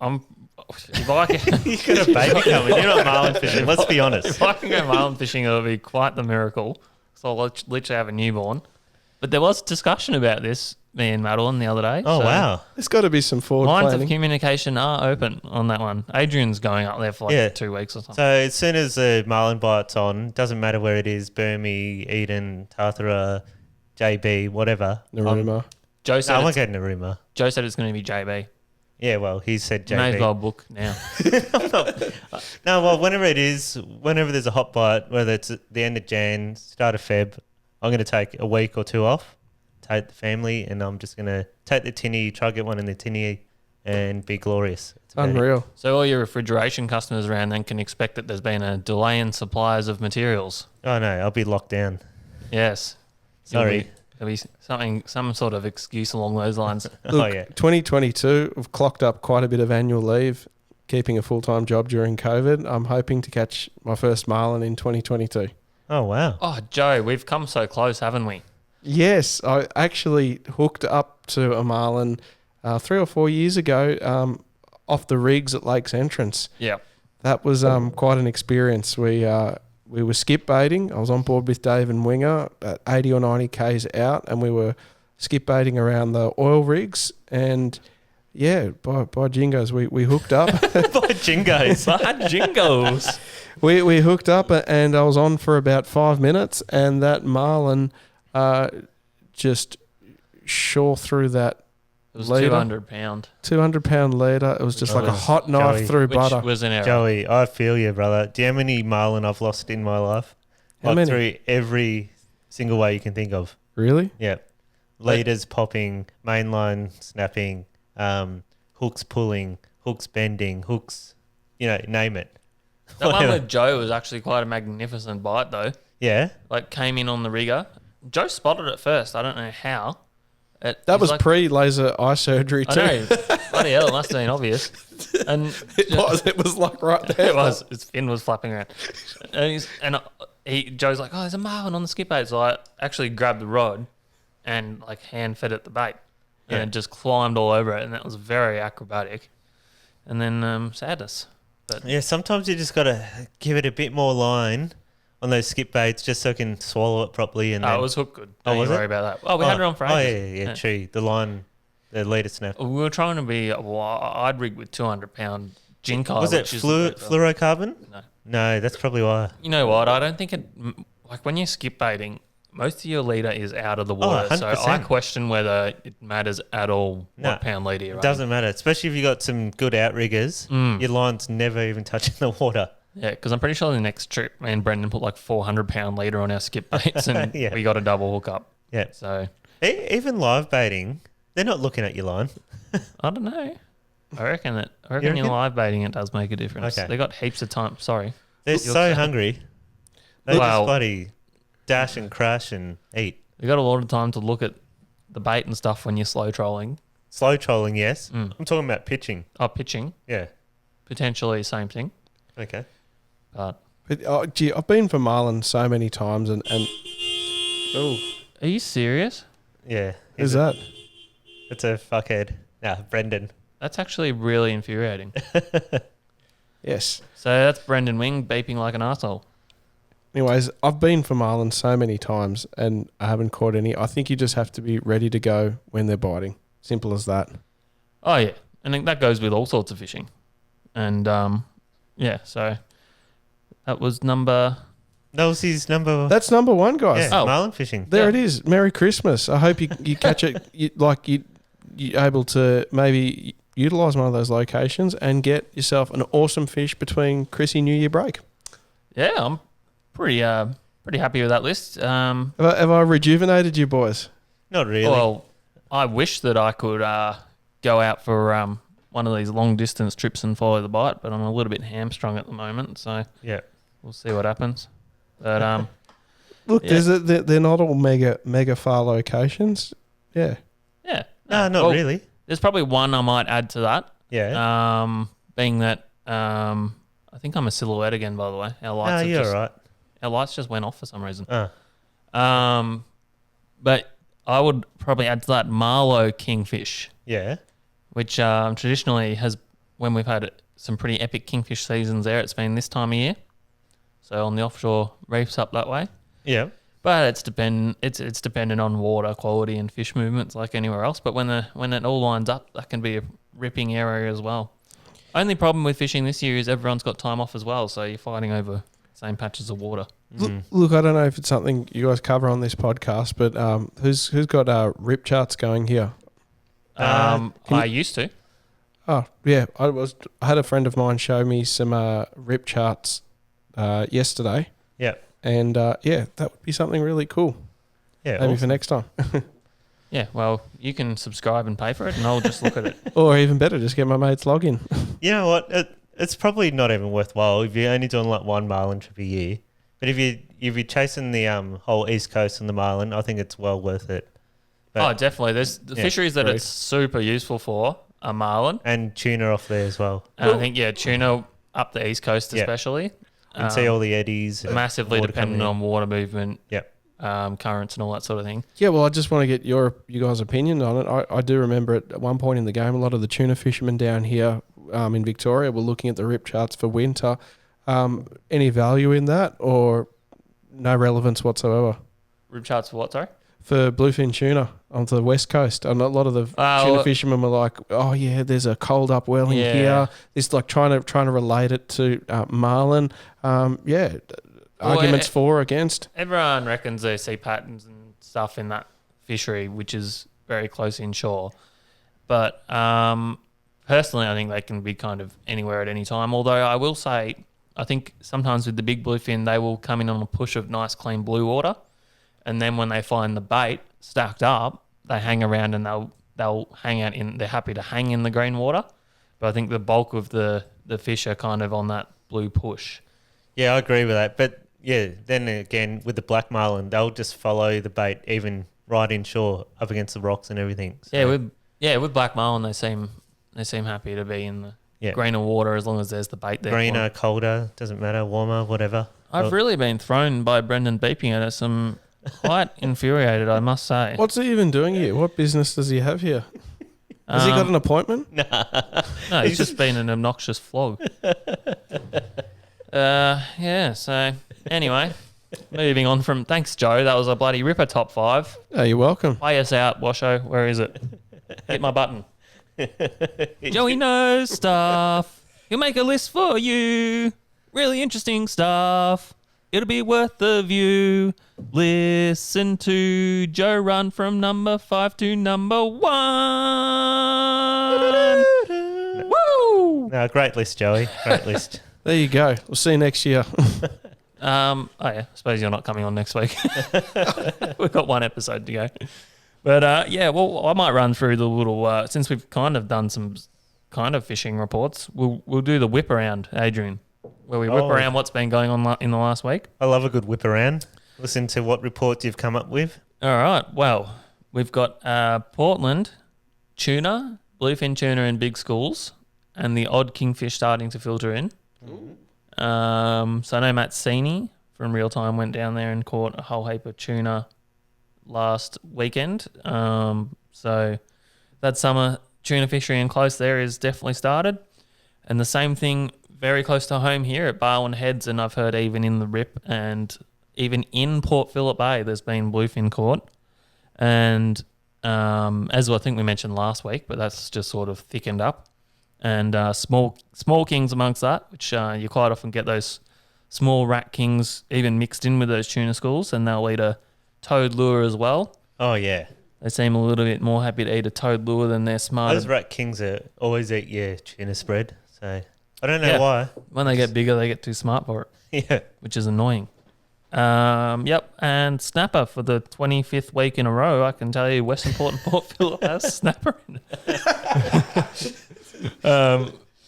if I can, You got a baby coming. You're not marlin fishing. Let's be honest. if I can go marlin fishing, it'll be quite the miracle. So I'll literally have a newborn. But there was discussion about this, me and Madeline, the other day. Oh, so wow. There's got to be some forward Lines planning. of communication are open on that one. Adrian's going up there for Yeah. 2 weeks or something. So as soon as the marlin bite's on, doesn't matter where it is, Burmese, Eden, Tartara, JB, whatever. Naruma. Joe No, said I won't it's, go to Naruma. Joe said it's going to be JB. Yeah, well, he said You may as JB. well book now. No, well, whenever it is, whenever there's a hot bite, whether it's at the end of Jan, start of Feb, I'm going to take a week or 2 off, take the family, and I'm just going to take the tinny, try to get one in the tinny, and be glorious. That's about it. Unreal. So all your refrigeration customers around then can expect that there's been a delay in supplies of materials. Oh, no, I'll be locked down. Yes. Sorry. There'll be some sort of excuse along those lines. Oh, Look, yeah. 2022, we've clocked up quite a bit of annual leave, keeping a full-time job during COVID. I'm hoping to catch my first marlin in 2022. Oh, wow. Oh, Joe, we've come so close, haven't we? Yes, I actually hooked up to a marlin 3 or 4 years ago off the rigs at Lakes Entrance. Yeah. That was quite an experience. We were skip baiting. I was on board with Dave and Winger at 80 or 90 Ks out, and we were skip baiting around the oil rigs. And yeah, by jingos, we hooked up. By jingos. Bad jingles. we hooked up, and I was on for about 5 minutes, and that marlin just shore through that It was Leader. 200 pound. 200-pound leader. It was just like a hot knife Joey, through Which butter. was an error. Joey, I feel you, brother. Do you know how many marlin I've lost in my life? How Like many? through every single way you can think of. Really? Yeah. Leaders popping, mainline snapping, hooks pulling, hooks bending, hooks, name it. That one Whatever. with Joe was actually quite a magnificent bite, though. Yeah. Like, came in on the rigger. Joe spotted it first. I don't know how. That he's was like, pre-laser eye surgery too. I know. Bloody hell, it must have been obvious. And It was like right there. it was. His fin was flapping around. Joe's like, oh, there's a marlin on the skip bait. So I actually grabbed the rod and like hand fed it the bait. And Yeah. it just climbed all over it. And that was very acrobatic. And then sadness. But Yeah, sometimes you just got to give it a bit more line on those skip baits just so I can swallow it properly. And Oh, then, it was hook good. Oh, Don't was you it? worry about that. Oh, we had it on for Oh, ages. yeah, true. The line, the leader snap. We were trying to be, well, I'd rig with 200-pound Jinkai. Was it which isn't great for- fluorocarbon? No. No, that's probably why. You know what? I don't think it, like when you're skip baiting, most of your leader is out of the water. So 100%. I question whether it matters at all No, what pound leader you're It doesn't matter, especially if you got some good outriggers. Your line's never even touching the water. Yeah, because I'm pretty sure the next trip, me and Brendan put like 400-pound leader on our skip baits and Yeah. we got a double hook up. Yeah. So Even live baiting, they're not looking at your line. I don't know. I reckon You you're reckon? live baiting it does make a difference. Okay. They got heaps of time. Sorry. They're You're so so- hungry. They Well- just bloody dash and crash and eat. You got a lot of time to look at the bait and stuff when you're slow trolling. Slow trolling, yes. I'm talking about pitching. Oh, pitching, Yeah. potentially same thing. Okay. But Gee, I've been for Marlin so many times, and oh, are you serious? Yeah. who's that? It's a fuckhead. Nah, Brendan. That's actually really infuriating. Yes. So that's Brendan Wing beeping like an arsehole. Anyways, I've been for Marlin so many times, and I haven't caught any. I think you just have to be ready to go when they're biting. Simple as that. Oh yeah, and then that goes with all sorts of fishing, and yeah. So that was number. That was his number. That's number one, guys. Yeah, Oh. marlin fishing. There Yeah. it is. Merry Christmas. I hope you catch it. You're able to maybe utilize one of those locations and get yourself an awesome fish between Chrissy New Year break. Yeah, I'm pretty happy with that list. Have I rejuvenated you, boys? Not really. Well, I wish that I could go out for one of these long distance trips and follow the bite, but I'm a little bit hamstrung at the moment, so yeah. we'll see what happens. But Look, Yeah. they're not all mega far locations. Yeah. yeah, No, not Well, really. There's probably one I might add to that. Yeah. Being that I think I'm a silhouette again. By the way, our lights No, have you're just, all right. our lights just went off for some reason. Uh, But I would probably add to that Marlow Kingfish, yeah. which traditionally has, when we've had some pretty epic kingfish seasons there, it's been this time of year. So on the offshore reefs up that way. Yeah. But it's dependent on water quality and fish movements like anywhere else. But when it all lines up, that can be a ripping area as well. Only problem with fishing this year is everyone's got time off as well, so you're fighting over same patches of water. Look, I don't know if it's something you guys cover on this podcast, but who's got rip charts going here? I used to. Oh yeah, I had a friend of mine show me some rip charts yesterday, Yeah. and yeah, that would be something really cool. Yeah. Maybe for awesome. next time, Yeah, well, you can subscribe and pay for it, and I'll just look at it. or even better, just get my mate's login. You know what? It's probably not even worthwhile if you're only doing like one marlin trip a year. But if you're chasing the whole east coast and the marlin, I think it's well worth it. Oh, definitely. There's the Yeah, fisheries that agreed. it's super useful for are marlin. And tuna off there as well. And I think, tuna up the east coast Yeah. especially. You can see all the eddies. and Massively water dependent coming in. on water movement, Yep. currents and all that sort of thing. Yeah, well, I just want to get you guys' opinion on it. I do remember at one point in the game, a lot of the tuna fishermen down here in Victoria were looking at the rip charts for winter. Any value in that, or no relevance whatsoever Rib charts for what, sorry? for bluefin tuna on the west coast? And a lot of the tuna fishermen were like, "Oh yeah, there's a cold up well in Yeah. here." It's like trying to relate it to marlin. Arguments for or against. Everyone reckons they see patterns and stuff in that fishery, which is very close inshore. But personally, I think they can be kind of anywhere at any time. Although I will say, I think sometimes with the big bluefin, they will come in on a push of nice, clean blue water. And then when they find the bait stacked up, they hang around and they'll hang out in. They're happy to hang in the green water. But I think the bulk of the fish are kind of on that blue push. Yeah, I agree with that. But yeah, then again, with the black marlin, they'll just follow the bait even right inshore up against the rocks and everything. So, With black marlin, they seem happy to be in the Yeah. greener water as long as there's the bait there. for greener, them. colder, doesn't matter, warmer, whatever. I've really been thrown by Brendan beeping at us. I'm quite infuriated, I must say. What's he even doing here? What business does he have here? Has he got an appointment? No, he's just been an obnoxious flog. Yeah, so anyway, Moving on from... Thanks, Joe. That was a bloody ripper top 5. Oh, you're welcome. Play us out, Washo. Where is it? Hit my button. Joey knows stuff. He'll make a list for you. Really interesting stuff. It'll be worth the view. Listen to Joe run from number 5 to number 1. Woo! No, great list, Joey. Great list. There you go. We'll see you next year. Oh yeah, I suppose you're not coming on next week. We've got one episode to go. But yeah, well, I might run through the little since we've kind of done some kind of fishing reports. We'll do the whip around, Adrian, where we whip around what's been going on in the last week. I love a good whip around. Listen to what reports you've come up with. All right. Well, we've got Portland tuna, bluefin tuna in big schools, and the odd kingfish starting to filter in. So I know Matt Seeney from Real Time went down there and caught a whole heap of tuna last weekend. So that summer tuna fishery and close there is definitely started. And the same thing very close to home here at Barwon Heads, and I've heard even in the Rip and even in Port Phillip Bay there's been bluefin caught. And as I think we mentioned last week, but that's just sort of thickened up. And small kings amongst that, which you quite often get those small rat kings even mixed in with those tuna schools, and they'll eat a toad lure as well. Oh, yeah. They seem a little bit more happy to eat a toad lure than they're smart. Those rat kings always eat your tuna spread, so I don't know why. When they get bigger, they get too smart for it. Yeah. Which is annoying. Yep, and snapper for the 25th week in a row. I can tell you Western Port and Port Phillip has snapper in it.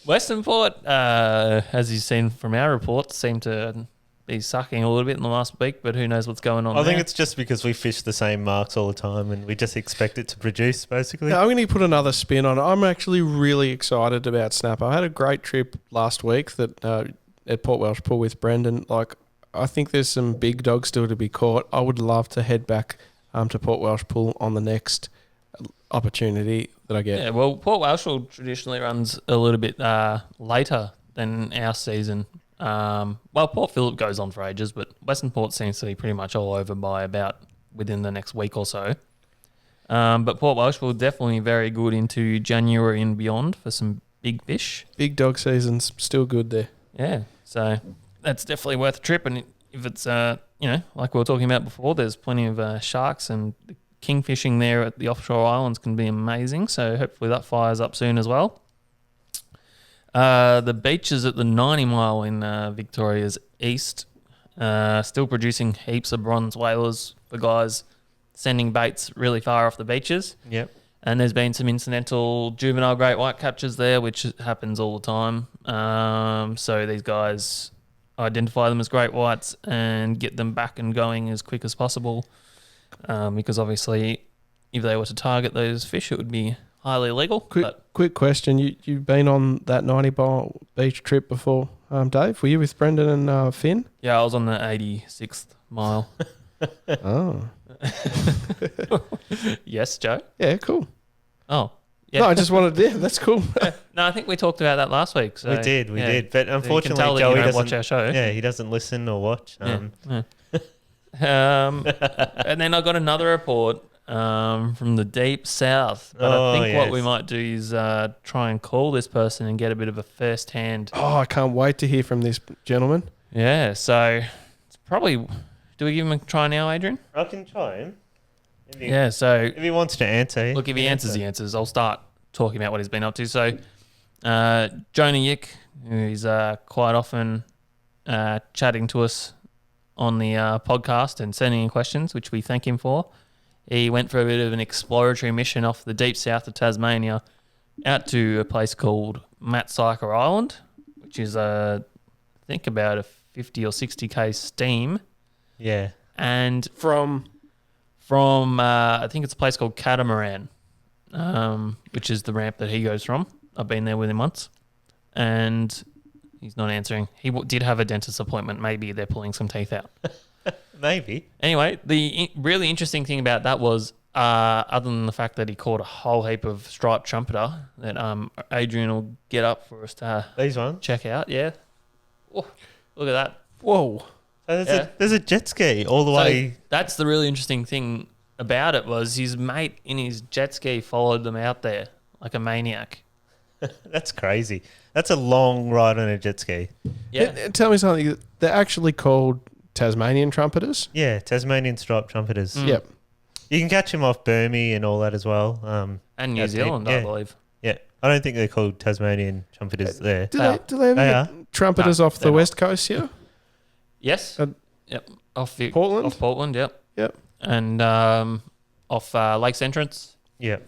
Western Port, as you've seen from our reports, seem to be sucking a little bit in the last week, but who knows what's going on I think there. it's just because we fish the same marks all the time and we just expect it to produce, basically. Now, I'm going to put another spin on it. I'm actually really excited about snapper. I had a great trip last week at Port Welsh Pool with Brendan. I think there's some big dogs still to be caught. I would love to head back to Port Welsh Pool on the next opportunity that I get. Yeah, well, Port Welsh traditionally runs a little bit later than our season. Port Phillip goes on for ages, but Western Port seems to be pretty much all over by about within the next week or so. But Port Welsh will definitely be very good into January and beyond for some big fish. Big dog season's still good there. Yeah, so that's definitely worth a trip. And if it's, like we were talking about before, there's plenty of sharks, and the kingfishing there at the offshore islands can be amazing. So hopefully that fires up soon as well. The beaches at the 90 Mile in Victoria's East still producing heaps of bronze whalers for guys sending baits really far off the beaches. Yep. And there's been some incidental juvenile great white captures there, which happens all the time. So these guys identify them as great whites and get them back and going as quick as possible. Because obviously if they were to target those fish, it would be highly illegal. Quick question. You've been on that 90 Mile beach trip before, Dave? Were you with Brendan and Finn? Yeah, I was on the 86th mile. Oh. Yes, Joe? Yeah, cool. Oh, yeah. No, I just wanted to, that's cool. No, I think we talked about that last week. So, we did. But so unfortunately, you can tell that Joey you don't doesn't watch our show. Yeah, he doesn't listen or watch. And then I got another report from the deep south. But I think what we might do is try and call this person and get a bit of a first hand. Oh, I can't wait to hear from this gentleman. Yeah, so it's probably... Do we give him a try now, Adrian? I can try him. So... If he wants to answer. Look, if he answers, he answers. I'll start talking about what he's been up to. So, Jonah Yick, who's quite often chatting to us on the podcast and sending in questions, which we thank him for. He went for a bit of an exploratory mission off the deep south of Tasmania out to a place called Matsyker Island, which is, I think, about a 50 or 60k steam. Yeah. And from I think it's a place called Catamaran, which is the ramp that he goes from. I've been there with him once, and he's not answering. He did have a dentist appointment. Maybe they're pulling some teeth out. Maybe. Anyway, the really interesting thing about that was, other than the fact that he caught a whole heap of striped trumpeter that Adrian will get up for us to These ones? check out. Yeah. Oh, look at that. Whoa. There's a jet ski all the way. That's the really interesting thing about it was his mate in his jet ski followed them out there like a maniac. That's crazy. That's a long ride on a jet ski. Yeah. Tell me something. They're actually called Tasmanian trumpeters. Yeah, Tasmanian striped trumpeters. Yep. You can catch them off Burmese and all that as well. And New Zealand, I believe. Yeah, I don't think they're called Tasmanian trumpeters there. Do they ever get trumpeters off the west coast here? Yes. Yep. Off Portland? Off Portland, yep. Yep. And off Lakes Entrance. Yeah.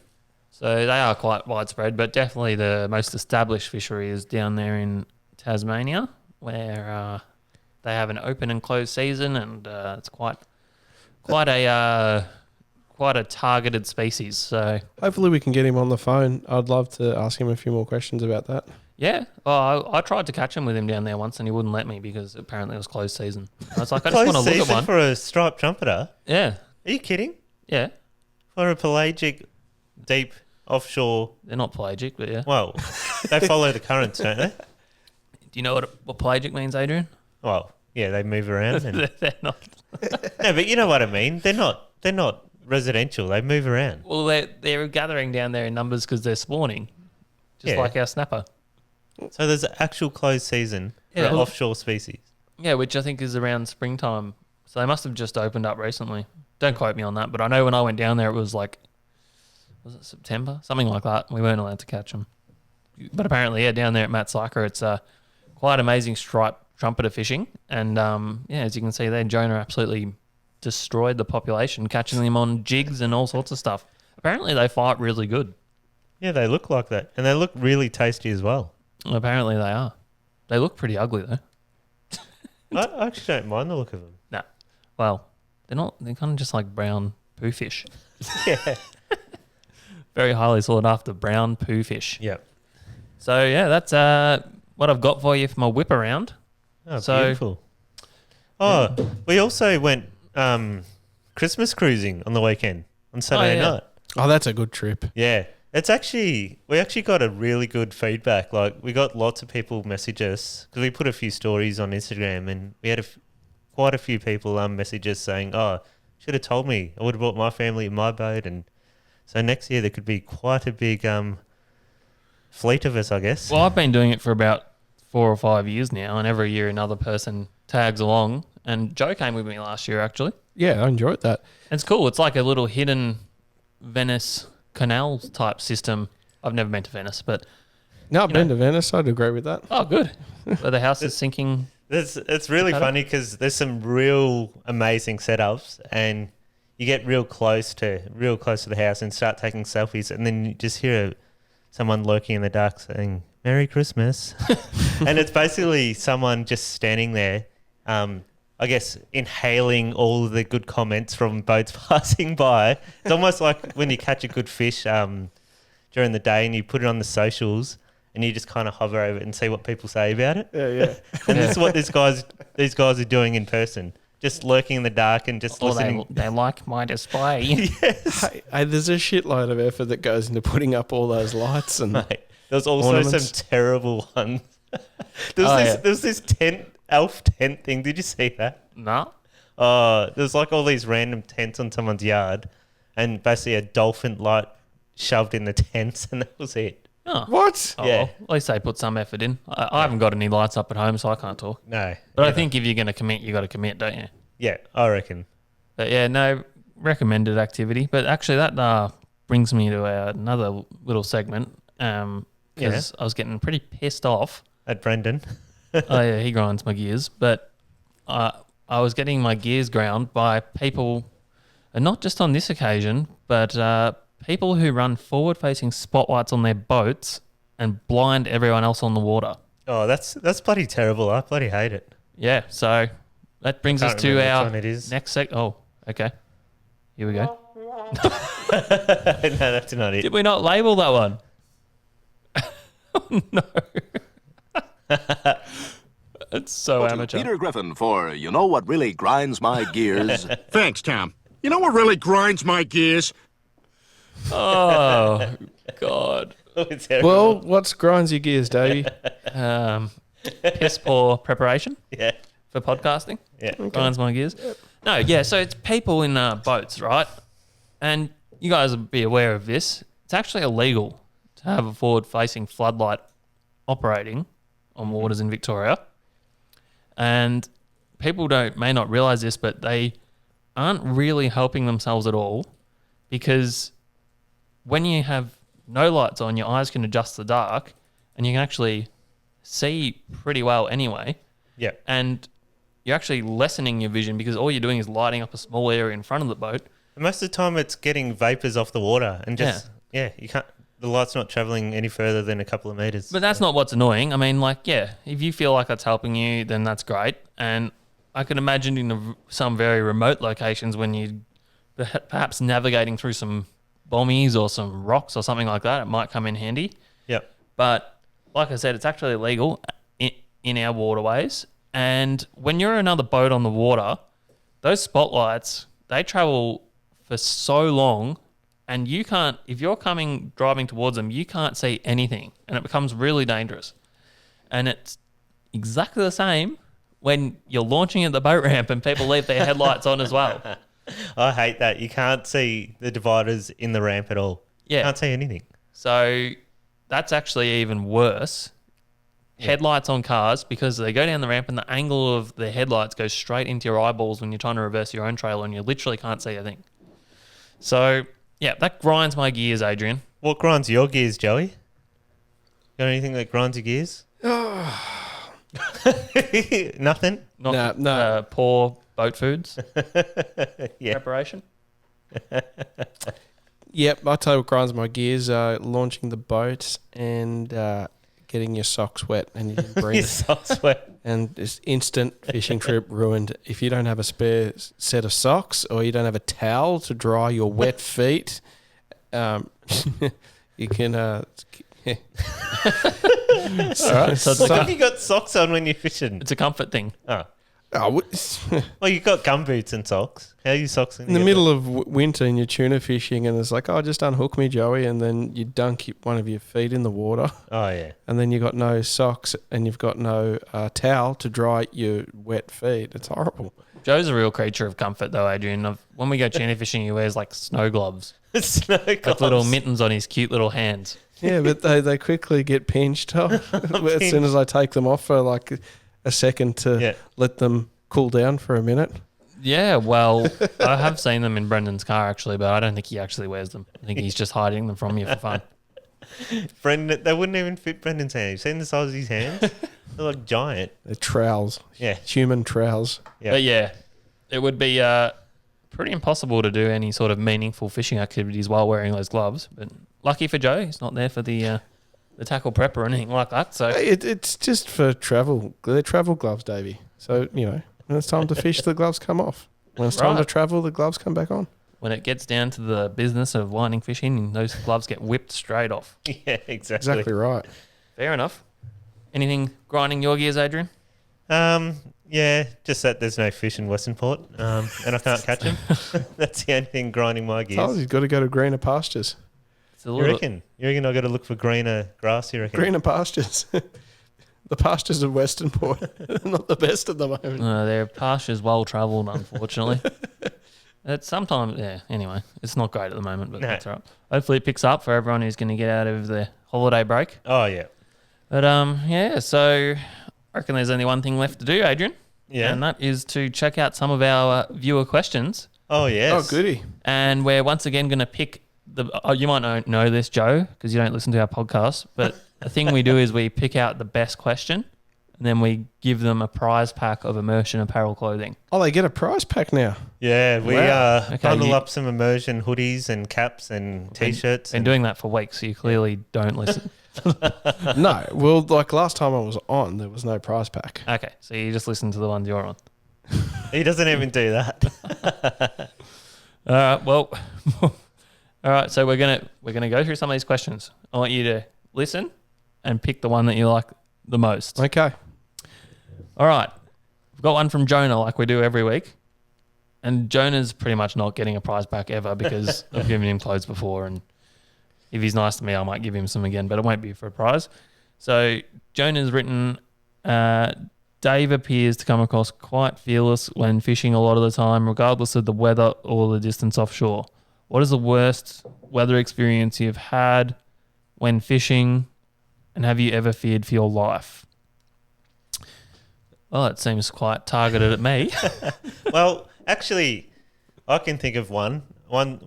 So they are quite widespread, but definitely the most established fishery is down there in Tasmania, where they have an open and closed season, and it's quite a targeted species. So Hopefully we can get him on the phone. I'd love to ask him a few more questions about that. yeah, I tried to catch him with him down there once, and he wouldn't let me because apparently it was closed season. I was like, I just want to look at one. For a striped trumpeter? Yeah, Are you kidding? yeah. For a pelagic, deep offshore. They're not pelagic, but yeah. Well, they follow the currents, don't they? Do you know what pelagic means, Adrian? Well, yeah, they move around. And They're not. no, but you know what I mean. They're not residential. They move around. Well, they're gathering down there in numbers because they're spawning, just Yeah. like our snapper. So there's an actual closed season for Yeah. offshore species. Yeah, which I think is around springtime. So they must have just opened up recently. Don't quote me on that, but I know when I went down there, it was like, was it September? Something like that. We weren't allowed to catch them. But apparently, yeah, down there at Matt Syker, it's quite amazing striped trumpeter fishing. And yeah, as you can see there, Jonah absolutely destroyed the population, catching them on jigs and all sorts of stuff. Apparently, they fight really good. Yeah, they look like that. And they look really tasty as well. Apparently, they are. They look pretty ugly, though. I actually don't mind the look of them. Nah. Well, they're not. They're kind of just like brown poo fish. Yeah. Very highly sought after brown poo fish. Yeah. So yeah, that's what I've got for you for my whip around. Oh, So- beautiful. Oh, we also went Christmas cruising on the weekend on Saturday yeah. night. Oh, that's a good trip. Yeah. We actually got a really good feedback. Like, we got lots of people message us because we put a few stories on Instagram, and we had quite a few people message us saying, "Oh, should have told me. I would have brought my family in my boat." And so next year there could be quite a big fleet of us, I guess. Well, I've been doing it for about 4 or 5 years now, and every year another person tags along. And Joe came with me last year, actually. Yeah, I enjoyed that. And it's cool. It's like a little hidden Venice canal type system. I've never been to Venice, but No, I've been to Venice. I'd agree with that. oh, good. Where the house is sinking. It's really Cutter? funny because there's some real amazing setups, and you get real close to the house and start taking selfies, and then you just hear someone lurking in the dark saying "Merry Christmas," and it's basically someone just standing there, I guess, inhaling all of the good comments from boats passing by. It's almost like when you catch a good fish during the day and you put it on the socials. And you just kind of hover over it and see what people say about it. Yeah. And this is what these guys are doing in person. Just lurking in the dark and just Or listening. they like my display. Yes. Hey, there's a shitload of effort that goes into putting up all those lights and Mate, there's also ornaments. some terrible ones. There's this elf tent thing. Did you see that? No. There's like all these random tents on someone's yard, and basically a dolphin light shoved in the tents, and that was it. What? Oh, Yeah. well, at least they put some effort in. I haven't got any lights up at home, so I can't talk. No. But I think if you're going to commit, you got to commit, don't you? Yeah, I reckon. But yeah, no, recommended activity. But actually, that brings me to another little segment because I was getting pretty pissed off. At Brendan. Oh yeah, he grinds my gears. But I was getting my gears ground by people, and not just on this occasion, but people who run forward-facing spotlights on their boats and blind everyone else on the water. Oh, that's bloody terrible. I bloody hate it. Yeah, so that brings us Can't to remember which our one it is. next Oh, okay. Here we go. No, that's not it. Did we not label that one? Oh, no. It's so To amateur. Peter Griffin for You Know What Really Grinds My Gears. Thanks, Tom. You know what really grinds my gears? Oh, God. It's terrible. Well, what's grinds your gears, Davey? Piss poor preparation. Yeah. for podcasting. Yeah. Grinds my gears. No, yeah. So it's people in boats, right? And you guys will be aware of this. It's actually illegal to have a forward-facing floodlight operating on waters in Victoria. And people may not realise this, but they aren't really helping themselves at all, because when you have no lights on, your eyes can adjust to the dark and you can actually see pretty well anyway. Yeah. And you're actually lessening your vision because all you're doing is lighting up a small area in front of the boat. Most of the time it's getting vapours off the water and just, you can't, the light's not travelling any further than a couple of metres. But that's not what's annoying. I mean, like, yeah, if you feel like that's helping you, then that's great. And I can imagine in some very remote locations when you perhaps navigating through some bommies or some rocks or something like that, it might come in handy. Yep. But like I said, it's actually illegal in our waterways. And when you're another boat on the water, those spotlights, they travel for so long, and you can't, if you're driving towards them, you can't see anything, and it becomes really dangerous. And it's exactly the same when you're launching at the boat ramp and people leave their headlights on as well. I hate that. You can't see the dividers in the ramp at all. Yeah. Can't see anything. So that's actually even worse. Headlights on cars, because they go down the ramp and the angle of the headlights goes straight into your eyeballs when you're trying to reverse your own trailer and you literally can't see a thing. So, yeah, that grinds my gears, Adrian. What grinds your gears, Joey? Got anything that grinds your gears? Nothing? No. Poor boat foods Yeah. preparation. Yep, I tell you what grinds my gears, launching the boat and getting your socks wet and you didn't bring Your it. socks wet. And this instant fishing trip ruined. If you don't have a spare set of socks or you don't have a towel to dry your wet feet, you can... So What have you got socks on when you're fishing? it's a comfort thing. Oh. Oh, Well, you've got gumboots and socks. How are your socks in the middle of winter and you're tuna fishing and it's like, oh, just unhook me, Joey, and then you dunk one of your feet in the water Oh, yeah. and then you've got no socks and you've got no towel to dry your wet feet. It's horrible. Joe's a real creature of comfort, though, Adrian. When we go tuna fishing, he wears like snow gloves, Snow like gloves. little mittens on his cute little hands. Yeah, but they quickly get pinched off as soon as I take them off for like a second to let them cool down for a minute. Yeah, well, I have seen them in Brendan's car, actually, but I don't think he actually wears them. I think he's just hiding them from you for fun. Brendan, they wouldn't even fit Brendan's hands. You've seen the size of his hands? They're like giant. They're trowels. Yeah. Human trowels. Yeah. But yeah, it would be pretty impossible to do any sort of meaningful fishing activities while wearing those gloves. But lucky for Joe, he's not there for the tackle prep or anything like that. So It's just for travel. They're travel gloves, Davey. So, when it's time to fish, the gloves come off. When it's time to Right. travel, the gloves come back on. when it gets down to the business of winding fishing, those gloves get whipped straight off. Yeah, exactly. Exactly right. Fair enough. Anything grinding your gears, Adrian? Yeah, just that there's no fish in Western Port, and I can't catch them. That's the only thing grinding my Told you, gears. you've got to go to greener pastures. It's a You little, reckon? You reckon I got to look for greener grass? You reckon? Greener pastures. The pastures of Western Port are not the best at the moment. their pastures well travelled, unfortunately. It's sometimes, yeah, anyway, it's not great at the moment, but No. that's all right. Hopefully it picks up for everyone who's going to get out of the holiday break. Oh yeah, But yeah, so I reckon there's only one thing left to do, Adrian. yeah. And that is to check out some of our viewer questions. Oh yes. Oh, goody. And we're once again going to pick you might not know this, Joe, because you don't listen to our podcast, but the thing we do is we pick out the best question and then we give them a prize pack of immersion apparel clothing. Oh, they get a prize pack now. Yeah, we Wow. Okay, bundle up some immersion hoodies and caps and t-shirts. Been doing that for weeks, so you clearly don't listen. No, well, like last time I was on, there was no prize pack. Okay, so you just listen to the ones you're on. He doesn't even do that. All right, well, all right. So we're gonna go through some of these questions. I want you to listen and pick the one that you like the most. Okay. All right, we've got one from Jonah, like we do every week, and Jonah's pretty much not getting a prize back ever because I've given him clothes before, and if he's nice to me, I might give him some again, but it won't be for a prize. So Jonah's written, Dave appears to come across quite fearless when fishing a lot of the time, regardless of the weather or the distance offshore. What is the worst weather experience you've had when fishing, and have you ever feared for your life? Well, it seems quite targeted at me. Well, actually, I can think of one. One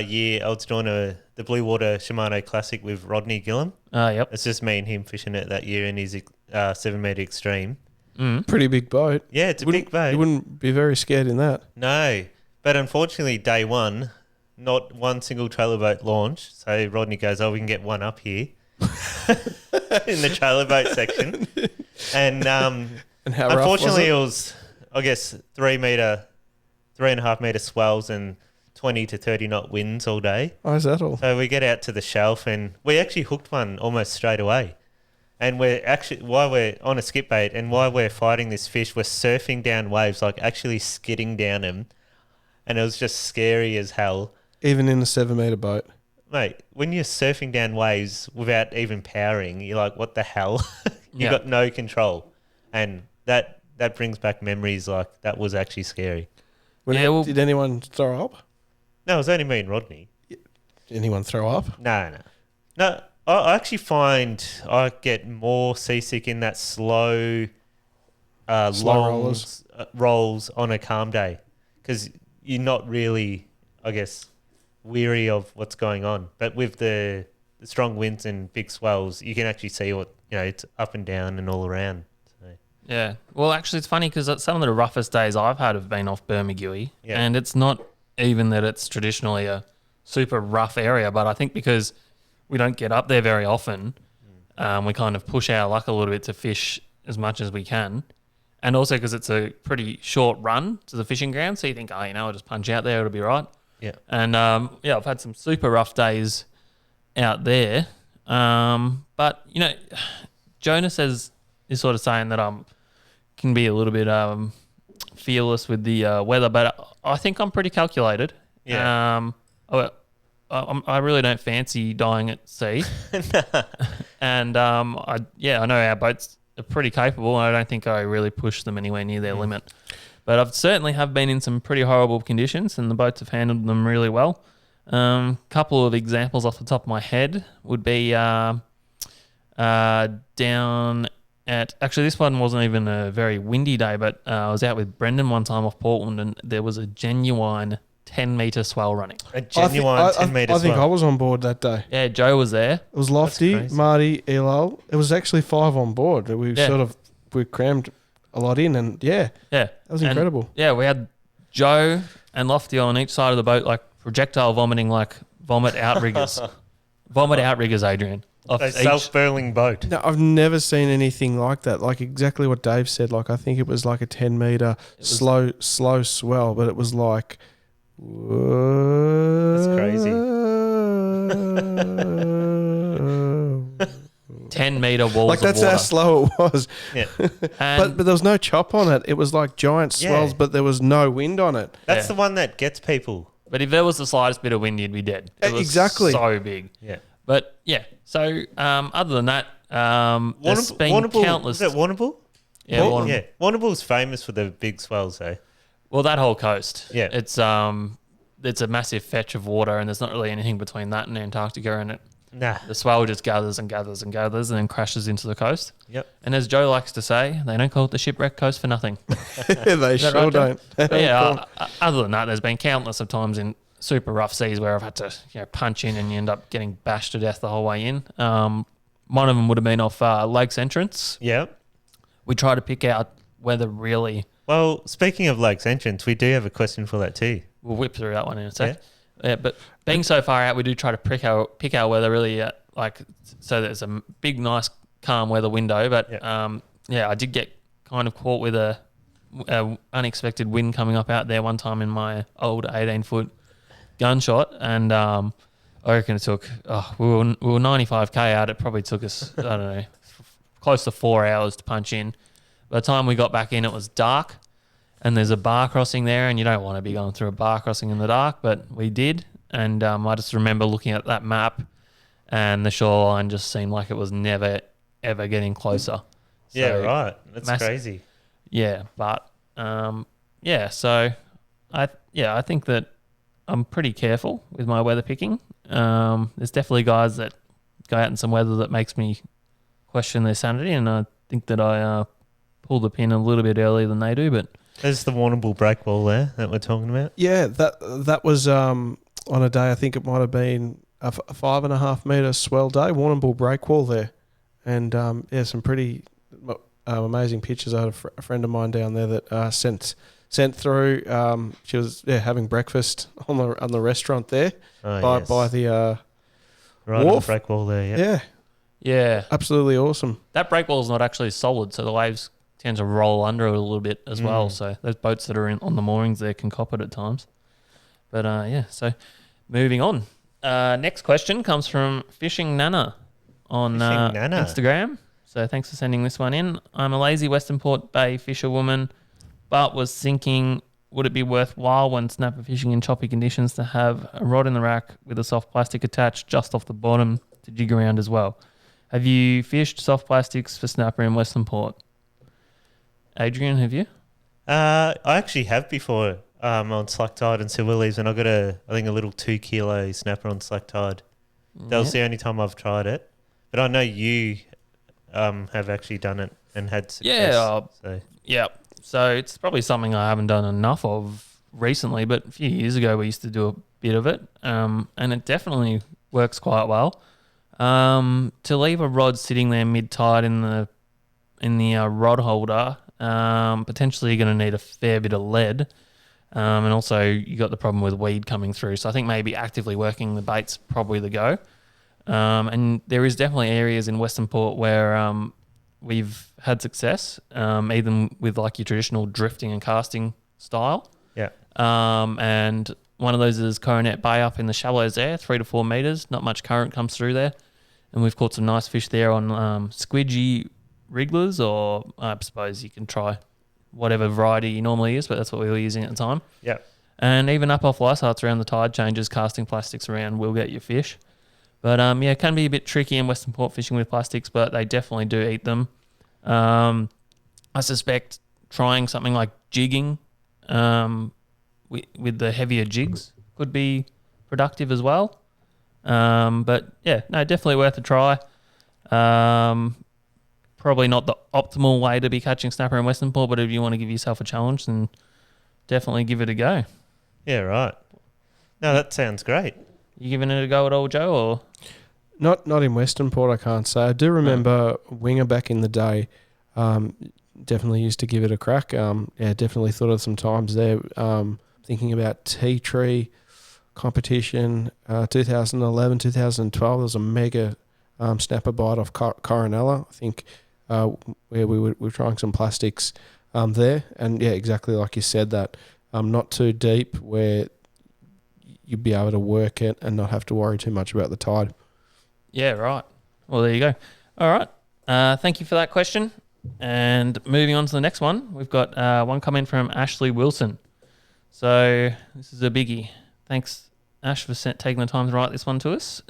year I was doing the Blue Water Shimano Classic with Rodney Gillum. Yep. It's just me and him fishing it that year in his 7 metre extreme. Pretty big boat. Yeah, it's a big boat. You wouldn't be very scared in that. No, but unfortunately, day one, not one single trailer boat launched. So Rodney goes, "Oh, we can get one up here in the trailer boat section." And And how rough unfortunately, was it was, I guess, 3.5 metre swells and 20 to 30 knot winds all day. Oh, is that all? So we get out to the shelf and we actually hooked one almost straight away. And we're actually, while we're on a skip bait and while we're fighting this fish, we're surfing down waves, like actually skidding down them. And it was just scary as hell. Even in a 7 metre boat. Mate, when you're surfing down waves without even powering, you're like, what the hell? You Yeah. got no control. And that brings back memories like that was actually scary. Did anyone throw up? No, it was only me and Rodney. Did anyone throw up? No. I actually find I get more seasick in that slow, long rolls on a calm day because you're not really, I guess, weary of what's going on. But with the strong winds and big swells, you can actually see what, it's up and down and all around. So. Yeah. Well, actually, it's funny because some of the roughest days I've had have been off Bermagui, and it's not even that it's traditionally a super rough area, but I think because we don't get up there very often, we kind of push our luck a little bit to fish as much as we can. And also because it's a pretty short run to the fishing ground, so you think, I'll just punch out there, it'll be right. Yeah. And, I've had some super rough days out there. But, Jonas is sort of saying that I can be a little bit fearless with the weather, but I think I'm pretty calculated. Yeah. I really don't fancy dying at sea. And I know our boats are pretty capable, and I don't think I really push them anywhere near their limit. But I've certainly have been in some pretty horrible conditions, and the boats have handled them really well. Couple of examples off the top of my head would be down at... Actually, this one wasn't even a very windy day, but I was out with Brendan one time off Portland, and there was a genuine 10-metre swell running. A genuine 10 metre swell. I think I was on board that day. Yeah, Joe was there. It was Lofty, crazy. Marty, Elal. It was actually 5 on board. We crammed a lot in, and that was incredible. Yeah, we had Joe and Lofty on each side of the boat, like projectile vomiting, like vomit outriggers. Vomit outriggers, Adrian. A self-burling boat. No, I've never seen anything like that. Like exactly what Dave said. Like I think it was like a 10 metre slow swell, but it was like... That's crazy. 10-metre walls like that's of water. how slow it was. Yeah. And But there was no chop on it. It was like giant swells, Yeah. but there was no wind on it. That's the one that gets people. But if there was the slightest bit of wind, you'd be dead. It was Exactly. so big. Yeah. But yeah, so other than that, there's been countless. Is it Warrnambool? Yeah, Warrnambool. Yeah. Warrnambool's famous for the big swells, though. Well, that whole coast. Yeah. It's a massive fetch of water, and there's not really anything between that and Antarctica, and Nah. the swell just gathers and gathers and gathers, and then crashes into the coast. Yep. And as Joe likes to say, they don't call it the shipwreck coast for nothing. They sure right, Joe? don't. But yeah, other than that, there's been countless of times in super rough seas where I've had to punch in and you end up getting bashed to death the whole way in. One of them would have been off Lake's entrance. Yeah. We try to pick out whether really... Well, speaking of Lake's entrance, we do have a question for that too. We'll whip through that one in a sec. Yeah, but being so far out, we do try to pick our weather really, so there's a big, nice, calm weather window. But I did get kind of caught with a unexpected wind coming up out there one time in my old 18-foot gunshot, and I reckon it took. We were 95k out. It probably took us I don't know, close to 4 hours to punch in. By the time we got back in, it was dark. And there's a bar crossing there, and you don't want to be going through a bar crossing in the dark, but we did. And I just remember looking at that map, and the shoreline just seemed like it was never, ever getting closer. Yeah, right. That's massive- crazy. Yeah, but so I think that I'm pretty careful with my weather picking. There's definitely guys that go out in some weather that makes me question their sanity, and I think that I pull the pin a little bit earlier than they do. But There's the Warrnambool breakball there that we're talking about. Yeah, that was on a day, I think it might have been a 5.5 metre swell day, Warrnambool breakwall there. And some pretty amazing pictures. I had a friend of mine down there that sent through. She was having breakfast on the restaurant there by the right wharf. on the breakwall there. yeah, Absolutely awesome. that breakwall is not actually solid, so the waves tend to roll under it a little bit as well. So those boats that are on the moorings there can cop it at times. But so moving on. Next question comes from Fishing Nana on Instagram. So thanks for sending this one in. I'm a lazy Western Port Bay fisherwoman, but was thinking, would it be worthwhile when snapper fishing in choppy conditions to have a rod in the rack with a soft plastic attached just off the bottom to jig around as well? Have you fished soft plastics for snapper in Western Port? Adrian, have you? I actually have before on slack tide and silver leaves, and I got I think a little 2 kilo snapper on slack tide. That was the only time I've tried it. But I know you have actually done it and had success. Yeah. So it's probably something I haven't done enough of recently, but a few years ago we used to do a bit of it, and it definitely works quite well. To leave a rod sitting there mid-tide in the rod holder, potentially you're going to need a fair bit of lead, and also you got the problem with weed coming through. So I think maybe actively working the bait's probably the go. And there is definitely areas in Western Port where we've had success, even with like your traditional drifting and casting style. Yeah. And one of those is Coronet Bay up in the shallows there, 3 to 4 metres. Not much current comes through there. And we've caught some nice fish there on squidgy wrigglers, or I suppose you can try whatever variety you normally use, but that's what we were using at the time. Yeah. And even up off lice hearts around the tide changes, casting plastics around will get your fish. But it can be a bit tricky in Western Port fishing with plastics, but they definitely do eat them. I suspect trying something like jigging with the heavier jigs could be productive as well. But definitely worth a try. Probably not the optimal way to be catching snapper in Western Port, but if you want to give yourself a challenge, then definitely give it a go. Yeah, right. No, that sounds great. You giving it a go at all, Joe, or? Not in Western Port, I can't say. I do remember Winger back in the day. Definitely used to give it a crack. Definitely thought of some times there. Thinking about tea tree competition, 2011, 2012. There was a mega snapper bite off Coronella. I think where we were trying some plastics there, and exactly like you said, that not too deep where you'd be able to work it and not have to worry too much about the tide. Yeah, right. Well, there you go. All right. Thank you for that question. And moving on to the next one, we've got one comment from Ashley Wilson. So this is a biggie. Thanks, Ash, for taking the time to write this one to us.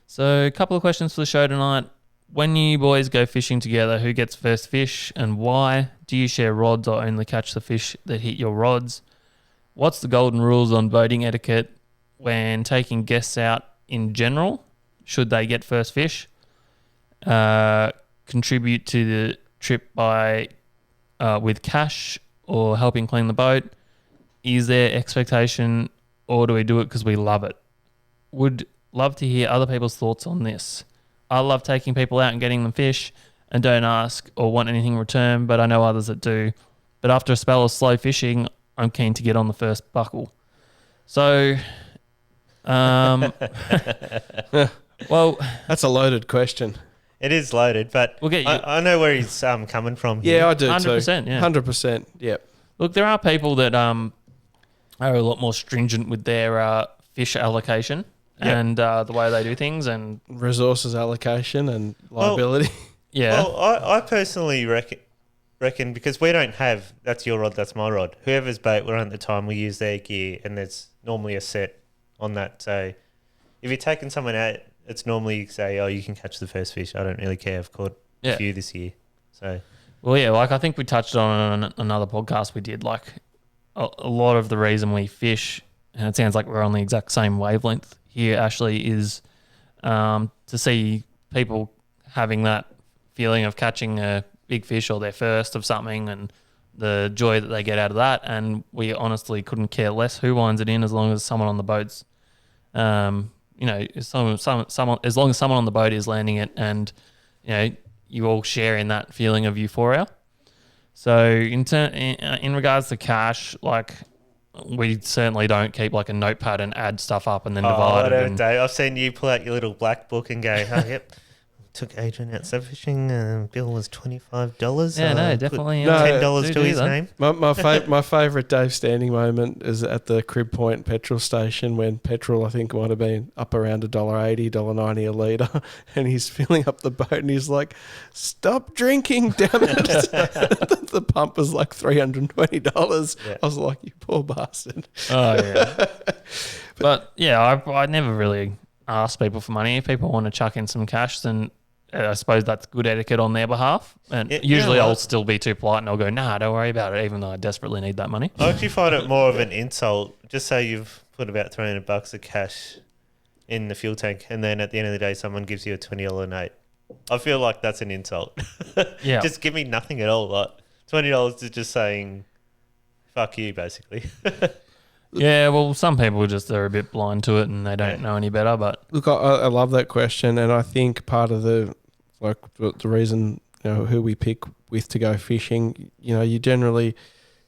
So a couple of questions for the show tonight. When you boys go fishing together, who gets first fish and why? Do you share rods or only catch the fish that hit your rods? What's the golden rules on boating etiquette when taking guests out in general? Should they get first fish? Contribute to the trip by with cash or helping clean the boat? Is there expectation, or do we do it because we love it? Would love to hear other people's thoughts on this. I love taking people out and getting them fish and don't ask or want anything in return, but I know others that do. But after a spell of slow fishing, I'm keen to get on the first buckle. So, well, That's a loaded question. It is loaded, but We'll get you- I know where he's coming from here. Yeah, I do 100%, too. yeah. 100%, yep. look, there are people that are a lot more stringent with their fish allocation and the way they do things. And Resources allocation and liability. yeah, Well, I personally reckon because we don't have, that's your rod, that's my rod. Whoever's bait we're on at the time, we use their gear, and there's normally a set on that. So if you're taking someone out, it's normally say, oh, you can catch the first fish. I don't really care. I've caught a few this year. So Well, yeah, like I think we touched on another podcast we did. Like a lot of the reason we fish, and it sounds like we're on the exact same wavelength here, Ashley, is to see people having that feeling of catching a big fish or their first of something and the joy that they get out of that. And we honestly couldn't care less who winds it in as long as someone on the boat's, someone as long as someone on the boat is landing it and, you all share in that feeling of euphoria. So in regards to cash, like we certainly don't keep like a notepad and add stuff up and then divide it. Whatever, And, Dave. I've seen you pull out your little black book and go, oh, yep. Took Adrian out fishing. Bill was $25. yeah, no, definitely. No, $10 to his that. name. My favourite Dave Standing moment is at the Crib Point petrol station when petrol, I think, might have been up around $1.80, $1.90 a litre, and he's filling up the boat and he's like, "Stop drinking, damn it!" The pump was like $320. Yeah. I was like, "You poor bastard." Oh yeah, but yeah, I never really ask people for money. If people want to chuck in some cash, then I suppose that's good etiquette on their behalf. And Yeah, usually what? I'll still be too polite and I'll go, "Nah, don't worry about it," even though I desperately need that money. I actually find it more of an insult. Just say you've put about $300 of cash in the fuel tank, and then at the end of the day, someone gives you a $20 note. I feel like that's an insult. Yeah. Just give me nothing at all. Like $20 is just saying, "Fuck you," basically. Yeah, well, some people just are a bit blind to it and they don't know any better. But Look, I love that question, and I think part of the reason who we pick with to go fishing, you generally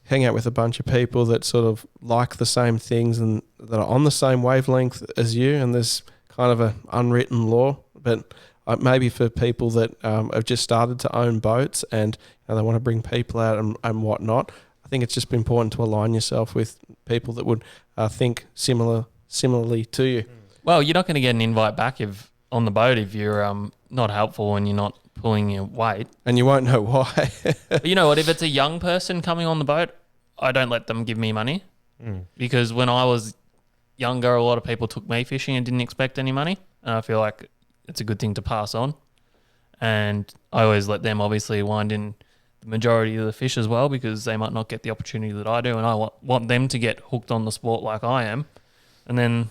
hang out with a bunch of people that sort of like the same things and that are on the same wavelength as you, and there's kind of an unwritten law. But maybe for people that have just started to own boats and they want to bring people out and whatnot, I think it's just important to align yourself with people that would think similarly to you. well, you're not going to get an invite back if on the boat if you're not helpful and you're not pulling your weight. And you won't know why. But you know what? If it's a young person coming on the boat, I don't let them give me money because when I was younger, a lot of people took me fishing and didn't expect any money. And I feel like it's a good thing to pass on. And I always let them obviously wind in the majority of the fish as well because they might not get the opportunity that I do. And I want them to get hooked on the sport like I am. And then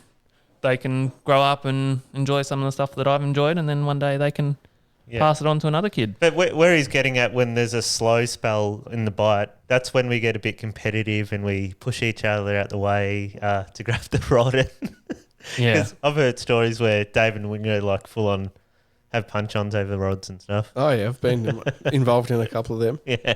they can grow up and enjoy some of the stuff that I've enjoyed. And then one day they can pass it on to another kid. But where he's getting at, when there's a slow spell in the bite, that's when we get a bit competitive and we push each other out the way to grab the rod. Yeah. 'Cause I've heard stories where Dave and Wingo like full on have punch-ons over rods and stuff. Oh yeah, I've been involved in a couple of them. Yeah.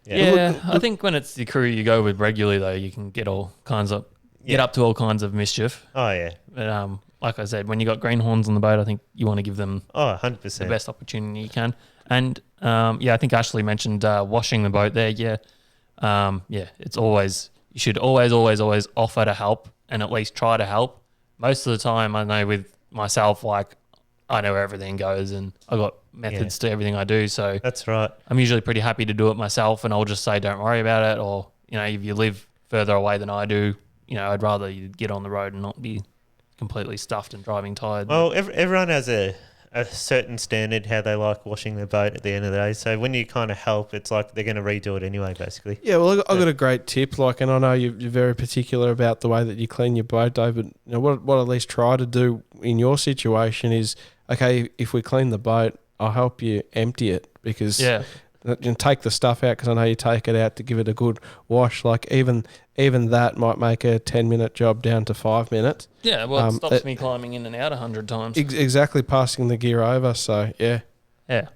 Yeah, I think when it's the crew you go with regularly, though, you can get all kinds of get up to all kinds of mischief. Oh, yeah. But like I said, when you got greenhorns on the boat, I think you want to give them Oh, 100%. the best opportunity you can. And I think Ashley mentioned washing the boat there. Yeah, it's always you should always offer to help and at least try to help. Most of the time, I know with myself, like I know where everything goes and I got methods to everything I do. So That's right. I'm usually pretty happy to do it myself, and I'll just say, don't worry about it. Or, if you live further away than I do, I'd rather you get on the road and not be completely stuffed and driving tired. Well, everyone has a certain standard how they like washing their boat at the end of the day. So when you kind of help, it's like they're going to redo it anyway, basically. Yeah, well, I've got a great tip. And I know you're very particular about the way that you clean your boat, Dave. But what I at least try to do in your situation is, okay, if we clean the boat, I'll help you empty it because take the stuff out because I know you take it out to give it a good wash. Like even that might make a 10-minute job down to 5 minutes. Yeah, well, it stops me climbing in and out 100 times. Exactly, passing the gear over. So yeah. Yeah.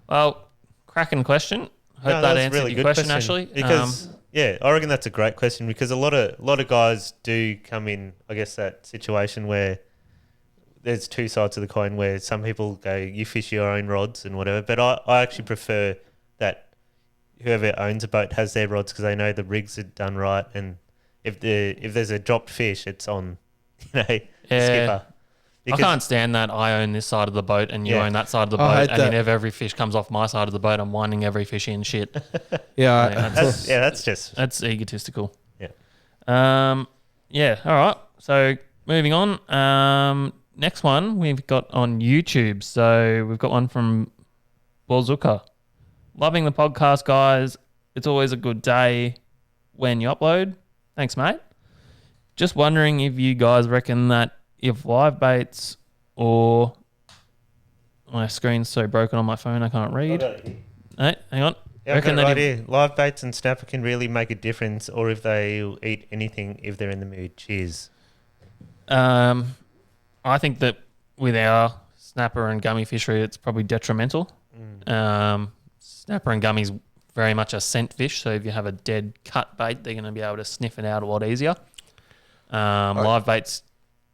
Well, cracking question. Hope that answered really your good question, Ashley. Because I reckon that's a great question because a lot of guys do come in, I guess, that situation where there's two sides of the coin where some people go, you fish your own rods and whatever. But I actually prefer that whoever owns a boat has their rods because they know the rigs are done right. And if there's a dropped fish, it's on, the skipper. I can't stand that I own this side of the boat and you own that side of the boat. And then if every fish comes off my side of the boat, I'm winding every fish in shit. That's egotistical. Yeah. All right. So moving on. Next one we've got on YouTube. So we've got one from Bozuka. Loving the podcast, guys. It's always a good day when you upload. Thanks, mate. Just wondering if you guys reckon that if live baits or my screen's so broken on my phone I can't read. Hey, hang on. Yeah, I've got it right here. Live baits and snapper can really make a difference, or if they eat anything if they're in the mood. Cheers. I think that with our snapper and gummy fishery, it's probably detrimental. Snapper and gummy's very much a scent fish, so if you have a dead cut bait, they're going to be able to sniff it out a lot easier. Live baits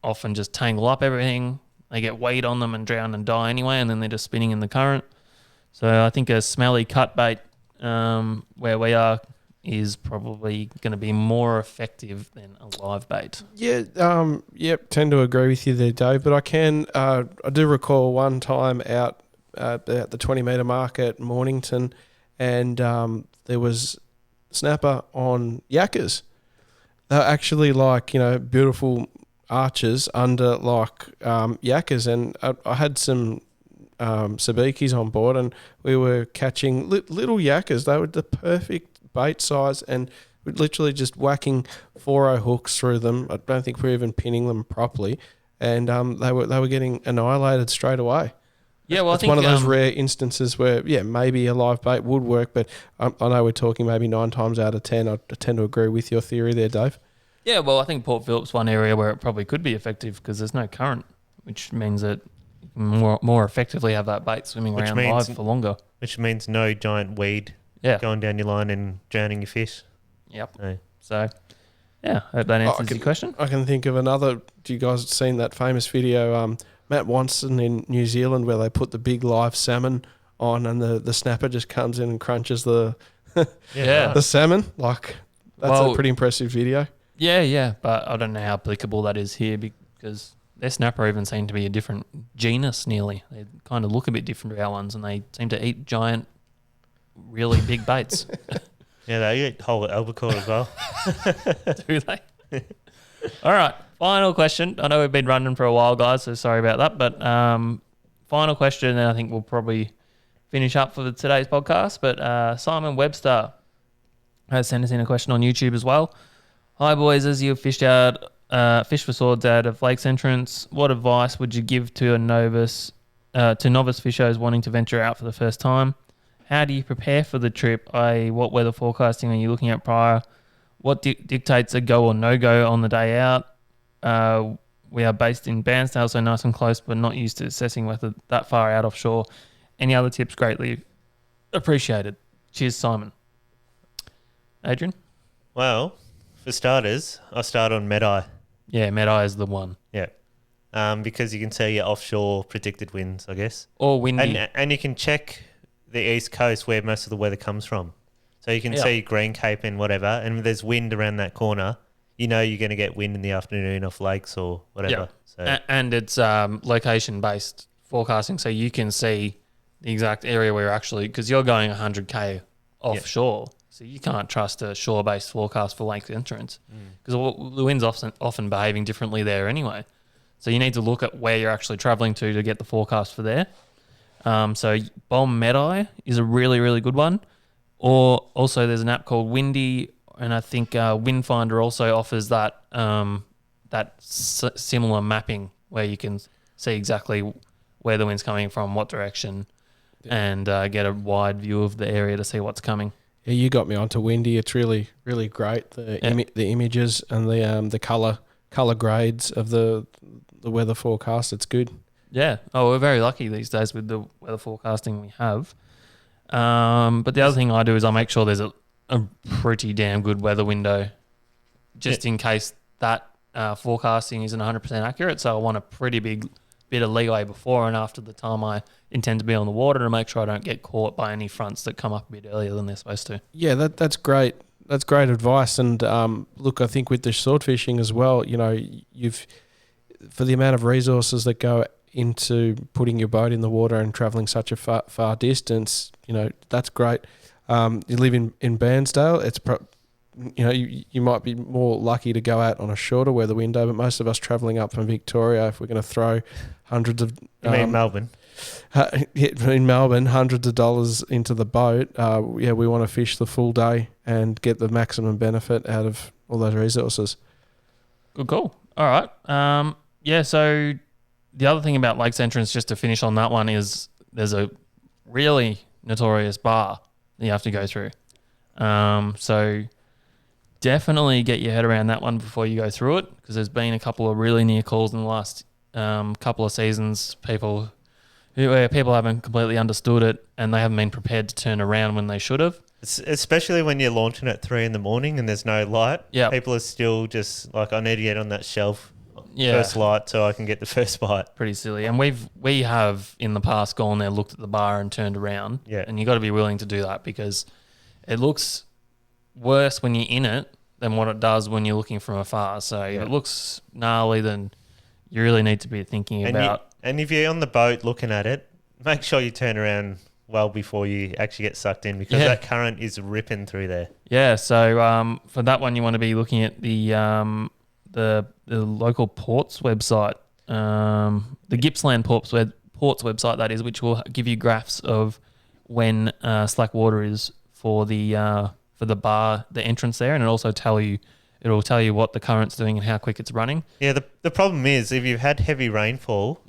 often just tangle up everything. They get weight on them and drown and die anyway, and then they're just spinning in the current. So I think a smelly cut bait where we are is probably going to be more effective than a live bait. Yeah, tend to agree with you there, Dave. But I do recall one time out at the 20-metre mark at Mornington, and there was snapper on yakkers. They're actually beautiful arches under yakkers, and I had some sabikis on board, and we were catching little yakkers. They were the perfect bait size, and we're literally just whacking 4-0 hooks through them. I don't think we're even pinning them properly, and they were getting annihilated straight away. Yeah, well, it's one of those rare instances where maybe a live bait would work, but I know we're talking maybe 9 times out of 10. I tend to agree with your theory there, Dave. Yeah, well, I think Port Phillip's one area where it probably could be effective because there's no current, which means that you can more effectively have that bait swimming around live for longer. Which means no giant weed going down your line and drowning your fish. Yep. No. So, yeah, I hope that answers your question. I can think of another. Do you guys seen that famous video, Matt Watson in New Zealand, where they put the big live salmon on and the snapper just comes in and crunches the the salmon? That's a pretty impressive video. Yeah, but I don't know how applicable that is here because their snapper even seem to be a different genus nearly. They kind of look a bit different to our ones, and they seem to eat giant, really big baits. Yeah, they eat whole albacore as well. Do they? All right, final question. I know we've been running for a while, guys, so sorry about that. But final question, and I think we'll probably finish up for today's podcast. But Simon Webster has sent us in a question on YouTube as well. Hi, boys. As you fished for swords out of Lakes Entrance, what advice would you give to novice fishers wanting to venture out for the first time? How do you prepare for the trip? What weather forecasting are you looking at prior? What dictates a go or no-go on the day out? We are based in Bairnsdale, so nice and close, but not used to assessing weather that far out offshore. Any other tips greatly appreciated. Cheers, Simon. Adrian? Well, for starters, I start on Med-Eye. Yeah, Med-Eye is the one. Yeah. Because you can see your offshore predicted winds, I guess. Or windy. And you can check the east coast where most of the weather comes from. So you can see Green Cape and whatever, and if there's wind around that corner, you know you're going to get wind in the afternoon off lakes or whatever. Yeah. So. And it's location-based forecasting, so you can see the exact area where you're actually, because you're going 100k offshore, so you can't trust a shore-based forecast for Lakes Entrance because the wind's often behaving differently there anyway. So you need to look at where you're actually travelling to get the forecast for there. So Bomb Med-Eye is a really, really good one. Or also there's an app called Windy, and I think Windfinder also offers that similar mapping where you can see exactly where the wind's coming from, what direction, and get a wide view of the area to see what's coming. Yeah, you got me onto Windy. It's really, really great. The images and the color grades of the weather forecast. It's good. Yeah. Oh, we're very lucky these days with the weather forecasting we have. But the other thing I do is I make sure there's a pretty damn good weather window just in case that forecasting isn't 100% accurate. So I want a pretty big bit of leeway before and after the time I intend to be on the water to make sure I don't get caught by any fronts that come up a bit earlier than they're supposed to. Yeah, that's great. That's great advice. And look, I think with the sword fishing as well, you know, for the amount of resources that go into putting your boat in the water and travelling such a far distance, you know, that's great. You live in Bairnsdale, it's you might be more lucky to go out on a shorter weather window, but most of us travelling up from Victoria, if we're going to throw hundreds of... You mean Melbourne? in Melbourne, hundreds of dollars into the boat. We want to fish the full day and get the maximum benefit out of all those resources. Good call. All right. So the other thing about Lakes Entrance, just to finish on that one, is there's a really notorious bar that you have to go through. So definitely get your head around that one before you go through it, because there's been a couple of really near calls in the last couple of seasons. People haven't completely understood it and they haven't been prepared to turn around when they should have. Especially when you're launching at 3 a.m. and there's no light. Yeah. People are still just like, I need to get on that shelf. Yeah. First light so I can get the first bite. Pretty silly. And we have in the past gone there, looked at the bar and turned around. Yeah. And you got to be willing to do that, because it looks worse when you're in it than what it does when you're looking from afar. So if it looks gnarly, then you really need to be thinking about. And if you're on the boat looking at it, make sure you turn around well before you actually get sucked in, because that current is ripping through there. Yeah. So for that one, you want to be looking at the local ports website, the Gippsland ports website, that is, which will give you graphs of when slack water is for the bar, the entrance there, and it'll tell you what the current's doing and how quick it's running. Yeah, the problem is if you've had heavy rainfall,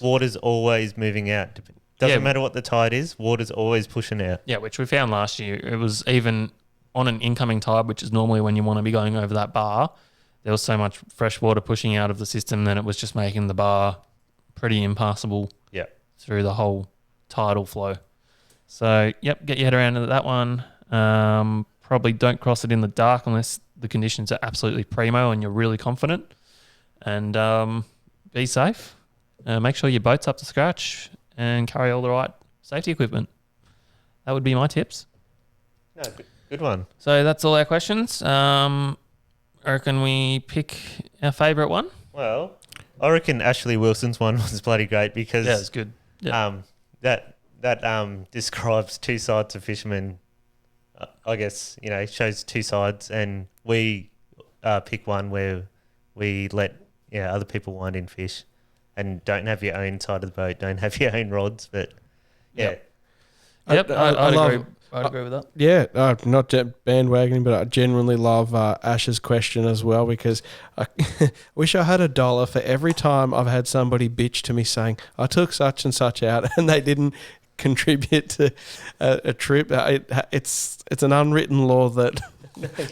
water's always moving out. Doesn't matter what the tide is, water's always pushing out. Yeah, which we found last year. It was even on an incoming tide, which is normally when you want to be going over that bar. There was so much fresh water pushing out of the system that it was just making the bar pretty impassable through the whole tidal flow. So, get your head around to that one. Probably don't cross it in the dark unless the conditions are absolutely primo and you're really confident. And be safe. Make sure your boat's up to scratch and carry all the right safety equipment. That would be my tips. No, good one. So that's all our questions. I reckon we pick our favourite one. Well, I reckon Ashley Wilson's one was bloody great because it's good. Yeah. That describes two sides of fishermen. I guess shows two sides, and we pick one where we let other people wind in fish, and don't have your own side of the boat, don't have your own rods, but I'd agree. I'd agree with that. Yeah, not bandwagoning, but I genuinely love Ash's question as well, because I wish I had $1 for every time I've had somebody bitch to me saying, I took such and such out and they didn't contribute to a trip. It's an unwritten law that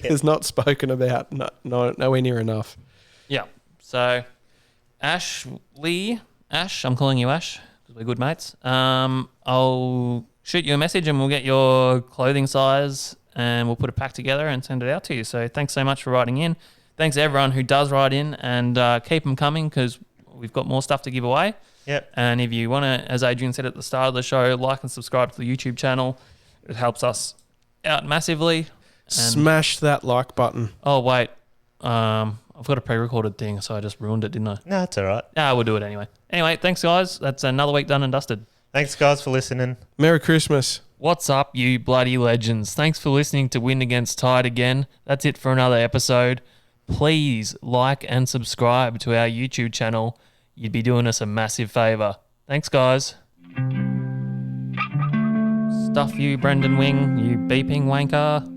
is not spoken about, nowhere near enough. Yeah. So, Ash, I'm calling you Ash because we're good mates. I'll shoot you a message and we'll get your clothing size and we'll put a pack together and send it out to you. So thanks so much for writing in. Thanks to everyone who does write in, and keep them coming because we've got more stuff to give away. Yep. And if you want to, as Adrian said at the start of the show, like and subscribe to the YouTube channel. It helps us out massively. And smash that like button. Oh, wait. I've got a pre-recorded thing, so I just ruined it, didn't I? No, it's all right. Nah, we'll do it anyway. Anyway, thanks, guys. That's another week done and dusted. Thanks, guys, for listening. Merry Christmas. What's up, you bloody legends? Thanks for listening to Wind Against Tide again. That's it for another episode. Please like and subscribe to our YouTube channel. You'd be doing us a massive favour. Thanks, guys. Stuff you, Brendan Wing, you beeping wanker.